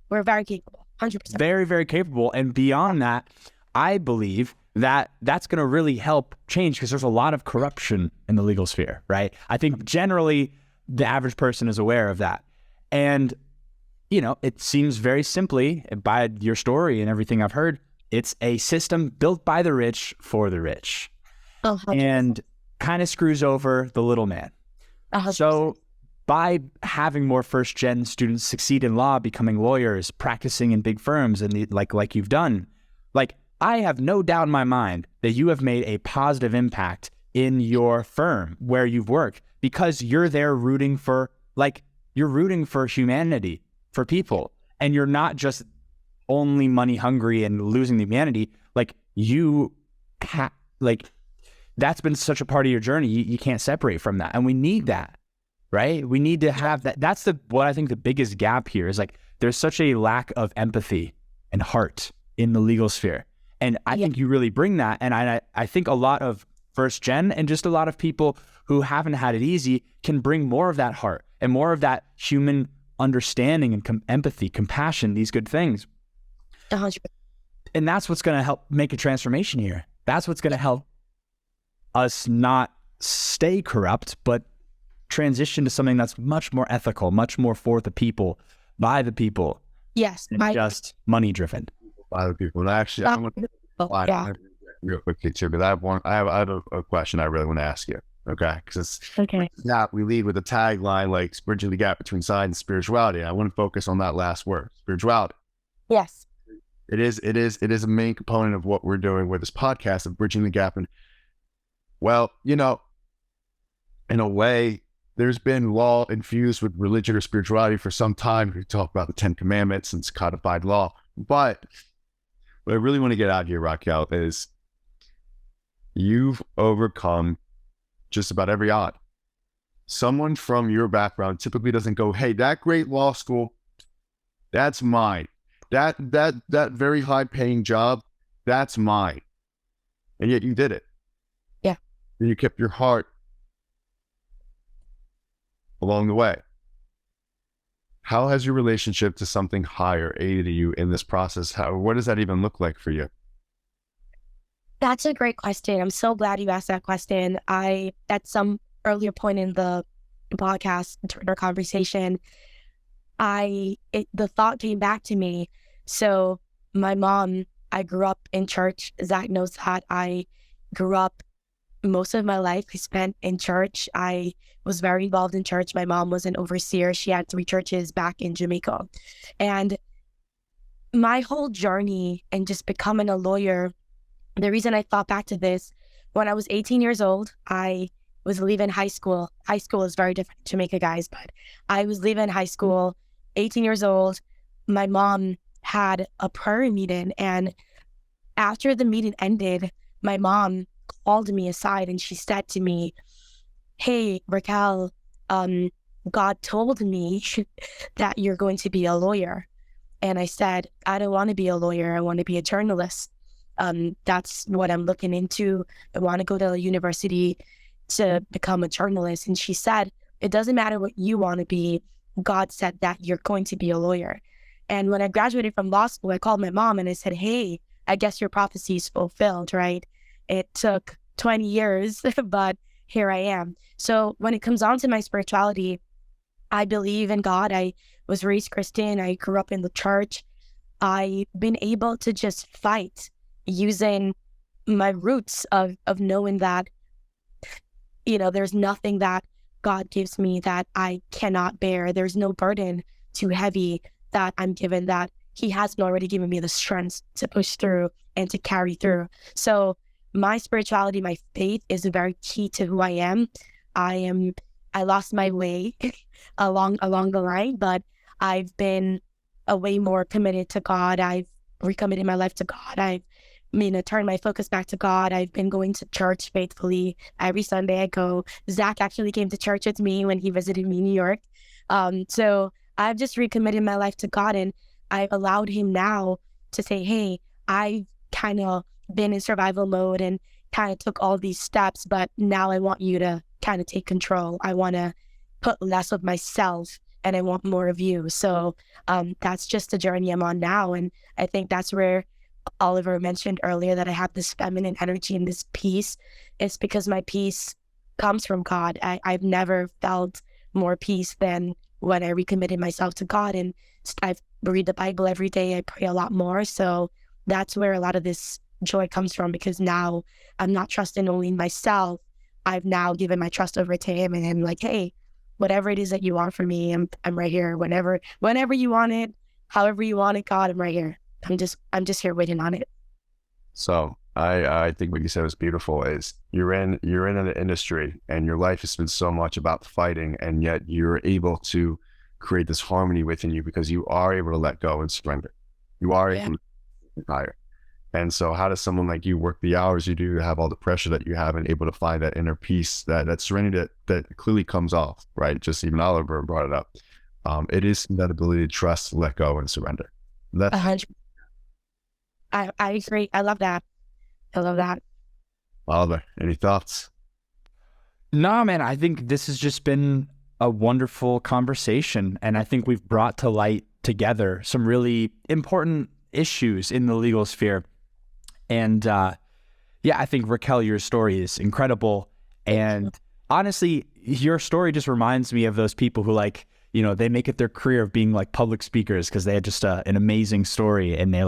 We're very capable. 100%. Very, very capable. And beyond that, I believe that that's going to really help change, because there's a lot of corruption in the legal sphere, right? I think generally the average person is aware of that. And, it seems very simply, by your story and everything I've heard, it's a system built by the rich for the rich. 100%. And kind of screws over the little man. 100%. So by having more first-gen students succeed in law, becoming lawyers, practicing in big firms, and like you've done, I have no doubt in my mind that you have made a positive impact in your firm where you've worked, because you're there rooting for humanity, for people, and you're not just only money hungry and losing the humanity. That's been such a part of your journey. You can't separate from that, and we need that. Right? We need to have that. That's what I think the biggest gap here is, there's such a lack of empathy and heart in the legal sphere. And I think you really bring that. And I think a lot of first gen and just a lot of people who haven't had it easy can bring more of that heart and more of that human understanding and empathy, compassion, these good things. 100%. And that's what's going to help make a transformation here. That's what's going to help us not stay corrupt, but transition to something that's much more ethical, much more for the people, by the people. Yes. And just money driven. By the people. And actually, I want to real quickly too, because I have a question I really want to ask you. Okay. Because now we lead with a tagline like bridging the gap between science and spirituality. I want to focus on that last word, spirituality. Yes. It is a main component of what we're doing with this podcast of bridging the gap. And well, you know, in a way, there's been law infused with religion or spirituality for some time. We talk about the 10 Commandments and it's codified law. But what I really want to get out here, Raquel, is you've overcome just about every odd. Someone from your background typically doesn't go, hey, that great law school, that's mine. That very high paying job, that's mine. And yet you did it. Yeah. And you kept your heart along the way. How has your relationship to something higher aided you in this process? What does that even look like for you? That's a great question. I'm so glad you asked that question. At some earlier point in the podcast, during our conversation, the thought came back to me. So my mom, I grew up in church. Zach knows that. I grew up most of my life I spent in church. I was very involved in church. My mom was an overseer. She had 3 churches back in Jamaica. And my whole journey in just becoming a lawyer, the reason I thought back to this, when I was 18 years old, I was leaving high school. High school is very different in Jamaica, guys, but I was leaving high school, 18 years old. My mom had a prayer meeting, and after the meeting ended, my mom called me aside and she said to me, hey, Raquel, God told me that you're going to be a lawyer. And I said, I don't want to be a lawyer. I want to be a journalist. That's what I'm looking into. I want to go to a university to become a journalist. And she said, it doesn't matter what you want to be. God said that you're going to be a lawyer. And when I graduated from law school, I called my mom and I said, hey, I guess your prophecy is fulfilled, right? It took 20 years, but here I am. So when it comes on to my spirituality, I believe in God. I was raised Christian. I grew up in the church. I've been able to just fight using my roots of knowing that, you know, there's nothing that God gives me that I cannot bear. There's no burden too heavy that I'm given that He hasn't already given me the strength to push through and to carry through. So my spirituality, my faith is very key to who I am. I lost my way along the line, but I've been a way more committed to God. I've recommitted my life to God. I've turned my focus back to God. I've been going to church faithfully. Every Sunday I go. Zach actually came to church with me when he visited me in New York. So I've just recommitted my life to God, and I've allowed Him now to say, hey, I've kind of been in survival mode and kind of took all these steps, but now I want you to kind of take control. I want to put less of myself and I want more of you. So that's just the journey I'm on now. And I think that's where Oliver mentioned earlier that I have this feminine energy and this peace. It's because my peace comes from God. I've never felt more peace than when I recommitted myself to God, and I read the Bible every day. I pray a lot more. So that's where a lot of this joy comes from, because now I'm not trusting only in myself. I've now given my trust over to Him, and I'm like, hey, whatever it is that you want from me, I'm right here. Whenever you want it, however you want it, God, I'm right here. I'm just here waiting on it. So I think what you said was beautiful. Is you're in an industry and your life has been so much about fighting, and yet you're able to create this harmony within you because you are able to let go and surrender. You are able to higher. And so how does someone like you work the hours you do, have all the pressure that you have, and able to find that inner peace, that serenity that clearly comes off, right? Just even Oliver brought it up. It is that ability to trust, let go, and surrender. That's 100%. I agree. I love that. Oliver, any thoughts? No, man, I think this has just been a wonderful conversation. And I think we've brought to light together some really important issues in the legal sphere. And I think, Raquel, your story is incredible. And honestly, your story just reminds me of those people who they make it their career of being like public speakers because they had just an amazing story, and they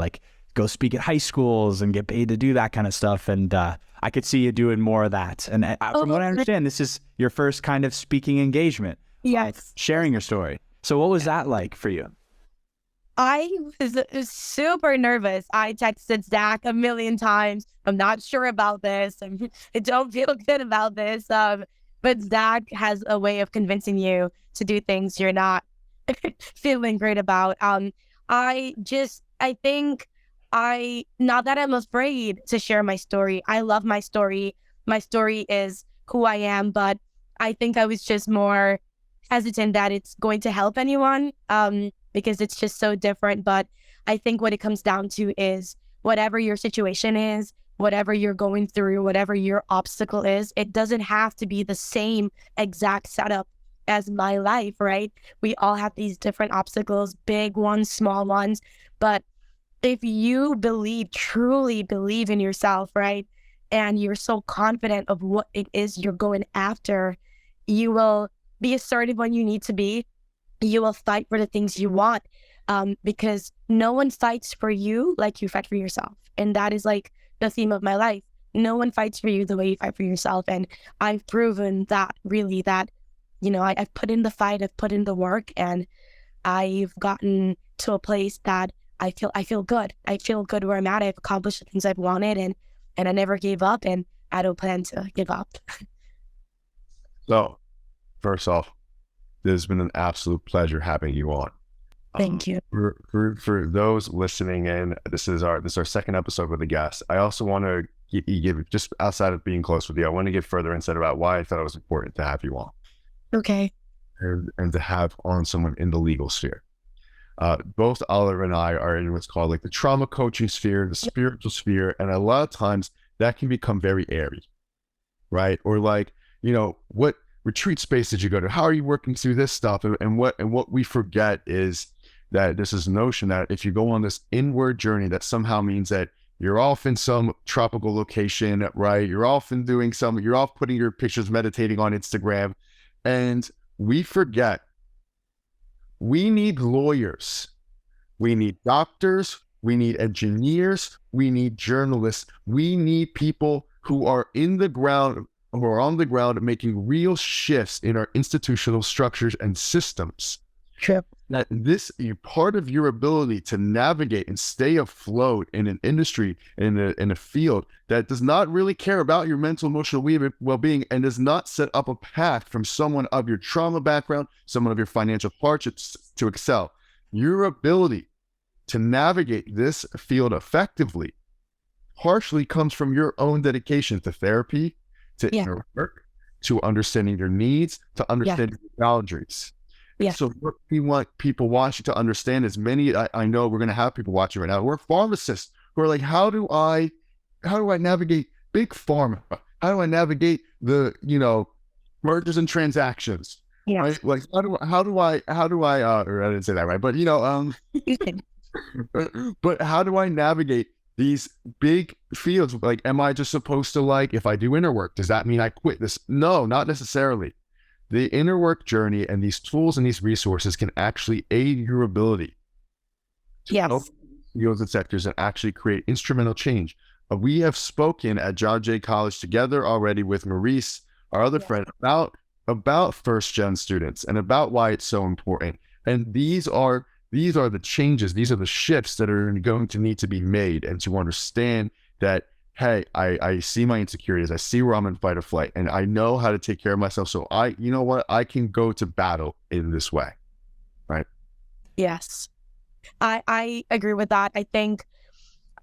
go speak at high schools and get paid to do that kind of stuff. And I could see you doing more of that. And from what I understand, this is your first kind of speaking engagement. Yes. Sharing your story. So what was that like for you? I was super nervous. I texted Zach a million times. I'm not sure about this. I don't feel good about this. But Zach has a way of convincing you to do things you're not feeling great about. Not that I'm afraid to share my story. I love my story. My story is who I am, but I think I was just more hesitant that it's going to help anyone, because it's just so different. But I think what it comes down to is whatever your situation is, whatever you're going through, whatever your obstacle is, it doesn't have to be the same exact setup as my life, right? We all have these different obstacles, big ones, small ones, but if you truly believe in yourself, right, and you're so confident of what it is you're going after, you will be assertive when you need to be. You will fight for the things you want, because no one fights for you like you fight for yourself. And that is the theme of my life. No one fights for you the way you fight for yourself. And I've proven that, really, that, I've put in the fight, I've put in the work, and I've gotten to a place that I feel good. I feel good where I'm at. I've accomplished the things I've wanted, and I never gave up, and I don't plan to give up. So, first off, it has been an absolute pleasure having you on. Thank you. For those listening in, this is our second episode with a guest. I also want to give, just outside of being close with you, I want to give further insight about why I thought it was important to have you on. Okay. And to have on someone in the legal sphere. Both Oliver and I are in what's called the trauma coaching sphere, the spiritual sphere, and a lot of times that can become very airy, right? Or what retreat space did you go to? How are you working through this stuff? And what we forget is that there's this notion that if you go on this inward journey, that somehow means that you're off in some tropical location, right? You're off putting your pictures meditating on Instagram. And we forget, we need lawyers, we need doctors, we need engineers, we need journalists, we need people who are on the ground making real shifts in our institutional structures and systems. Sure. That part of your ability to navigate and stay afloat in an industry, in a field that does not really care about your mental, emotional well-being, and does not set up a path from someone of your trauma background, someone of your financial hardships to excel. Your ability to navigate this field effectively partially comes from your own dedication to therapy, to inner work, to understanding your needs, to understanding your boundaries. Yeah. So what we want people watching to understand is I know we're going to have people watching right now. We're pharmacists who are how do I navigate big pharma? How do I navigate the, mergers and transactions? Yes. Right? How do I, or I didn't say that right, but but how do I navigate these big fields? Am I just supposed to if I do inner work, does that mean I quit this? No, not necessarily. The inner work journey and these tools and these resources can actually aid your ability to help fields and sectors and actually create instrumental change. We have spoken at John Jay College together already with Maurice, our other friend, about first-gen students and about why it's so important. And these are the changes, these are the shifts that are going to need to be made, and to understand that, hey, I see my insecurities. I see where I'm in fight or flight, and I know how to take care of myself. So I can go to battle in this way, right? Yes, I agree with that. I think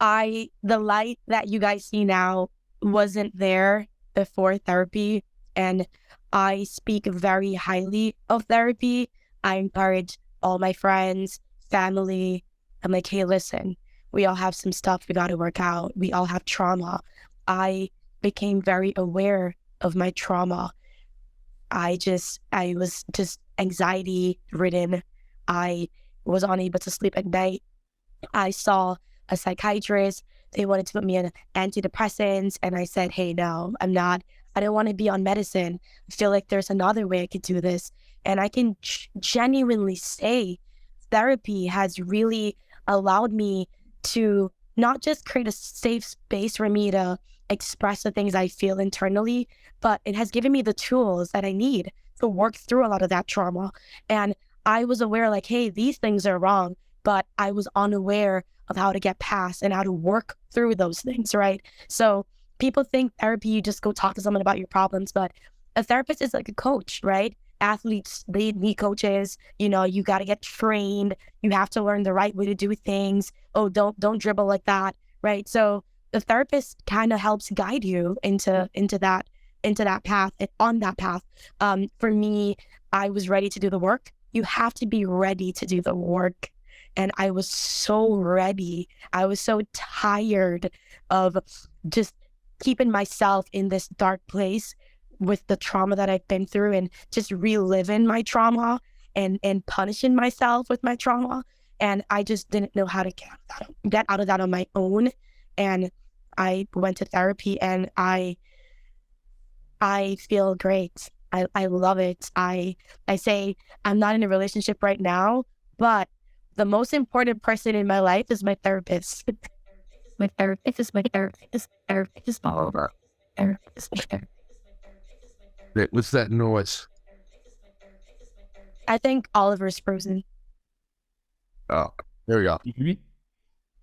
the light that you guys see now wasn't there before therapy, and I speak very highly of therapy. I encourage all my friends, family. I'm hey, listen, we all have some stuff we got to work out. We all have trauma. I became very aware of my trauma. I was just anxiety ridden. I was unable to sleep at night. I saw a psychiatrist. They wanted to put me on antidepressants. And I said, hey, no, I'm not. I don't want to be on medicine. I feel like there's another way I could do this. And I can genuinely say therapy has really allowed me to not just create a safe space for me to express the things I feel internally, but it has given me the tools that I need to work through a lot of that trauma. And I was aware, like, hey, these things are wrong, but I was unaware of how to get past and how to work through those things, right? So people think therapy, you just go talk to someone about your problems, but a therapist is like a coach, right? Athletes, they need coaches. You know, you got to get trained. You have to learn the right way to do things. Oh, don't dribble like that, right? So the therapist kind of helps guide you into that path and on that path. For me, I was ready to do the work. You have to be ready to do the work. And I was so ready. I was so tired of just keeping myself in this dark place with the trauma that I've been through and just reliving my trauma and punishing myself with my trauma. And I just didn't know how to get out of that on my own. And I went to therapy and I feel great. I love it. I say I'm not in a relationship right now, but the most important person in my life is my therapist. My therapist is my therapist. Therapist is all over. Therapist is my therapist. Wait, what's that noise? I think Oliver's frozen. Oh, there we go. You hear me?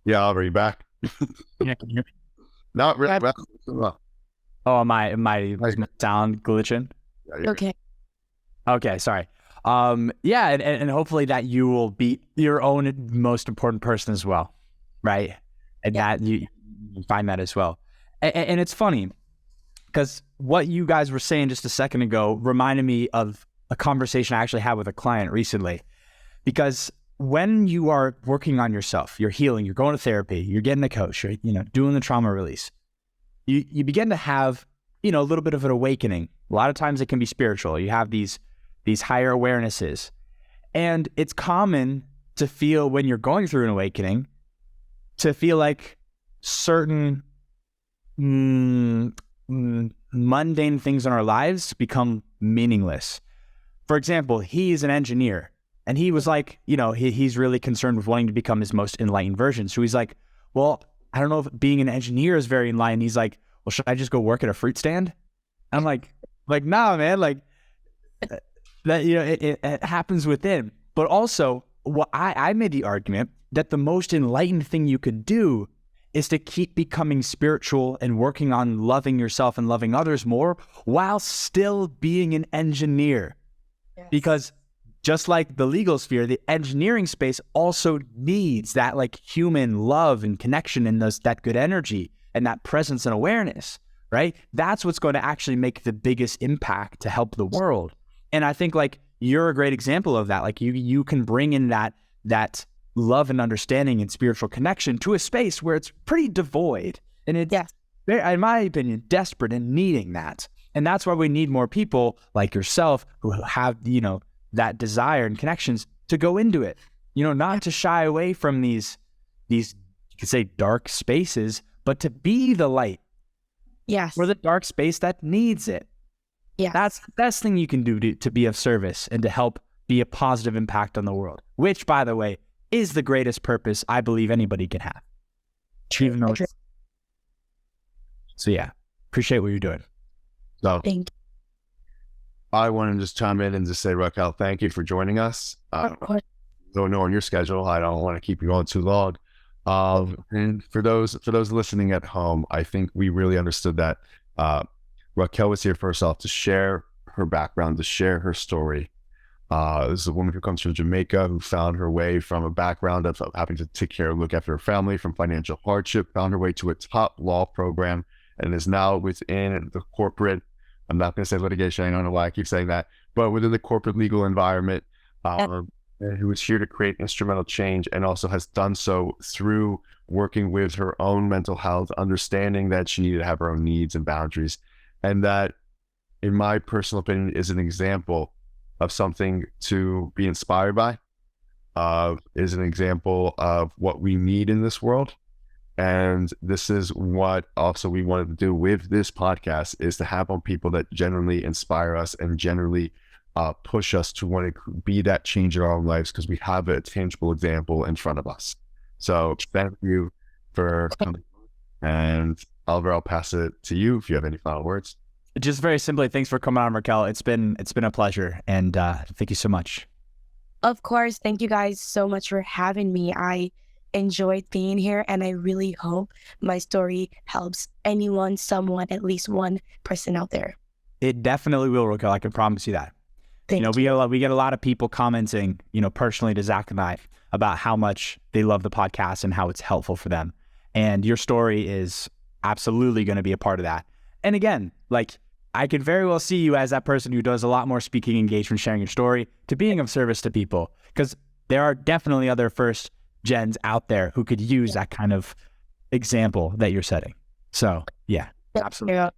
Yeah, Oliver, you back? Yeah, can you hear me? Not really. Oh, my sound glitching? Okay. Okay, sorry. Yeah, and hopefully that you will be your own most important person as well, right? And that you find that as well. And it's funny because what you guys were saying just a second ago reminded me of a conversation I actually had with a client recently. Because when you are working on yourself, you're healing, you're going to therapy, you're getting a coach, you're doing the trauma release, you begin to have a little bit of an awakening. A lot of times it can be spiritual. You have these higher awarenesses. And it's common to feel when you're going through an awakening, to feel like certain mundane things in our lives become meaningless. For example, he's an engineer and he was like, he's really concerned with wanting to become his most enlightened version. So he's like, well, I don't know if being an engineer is very enlightened. He's like, well, should I just go work at a fruit stand? I'm like, nah, man, like that, it happens within. But also, what I made the argument that the most enlightened thing you could do is to keep becoming spiritual and working on loving yourself and loving others more while still being an engineer. Yes. Because just like the legal sphere, the engineering space also needs that like human love and connection and that good energy and that presence and awareness, right? That's what's going to actually make the biggest impact to help the world. And I think like you're a great example of that. Like you can bring in that love and understanding and spiritual connection to a space where it's pretty devoid. And it's, in my opinion, desperate and needing that. And that's why we need more people like yourself who have, that desire and connections to go into it, not to shy away from these, you could say dark spaces, but to be the light. Yes. For the dark space that needs it. Yeah. That's the best thing you can do to be of service and to help be a positive impact on the world, which, by the way, is the greatest purpose I believe anybody can have. Even though so yeah, appreciate what you're doing. So thank you. I want to just chime in and just say, Raquel, thank you for joining us. Don't know on your schedule. I don't want to keep you on too long. And for those listening at home, I think we really understood that Raquel was here for herself to share her background, to share her story. This is a woman who comes from Jamaica, who found her way from a background of having to take care and look after her family, from financial hardship, found her way to a top law program, and is now within the corporate, I'm not going to say litigation, I don't know why I keep saying that, but within the corporate legal environment, who is here to create instrumental change, and also has done so through working with her own mental health, understanding that she needed to have her own needs and boundaries, and that in my personal opinion, is an example of something to be inspired by, is an example of what we need in this world. And this is what also we wanted to do with this podcast, is to have on people that generally inspire us and generally push us to want to be that change in our own lives, because we have a tangible example in front of us. So thank you for coming. And Oliver, I'll pass it to you if you have any final words. Just very simply, thanks for coming on, Raquel. It's been a pleasure, and thank you so much. Of course. Thank you guys so much for having me. I enjoyed being here, and I really hope my story helps anyone, someone, at least one person out there. It definitely will, Raquel. I can promise you that. Thank you. We get a lot of people commenting, personally to Zach and I, about how much they love the podcast and how it's helpful for them. And your story is absolutely going to be a part of that. And again, I could very well see you as that person who does a lot more speaking engagement, sharing your story, to being of service to people, because there are definitely other first gens out there who could use that kind of example that you're setting. So yeah, absolutely. Yeah.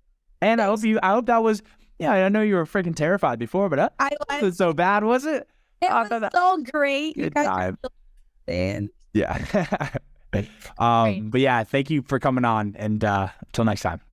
And I hope that was, I know you were freaking terrified before, but I wasn't so bad, was it? It was so great. Good time. Man. Yeah. But yeah, thank you for coming on, and till next time.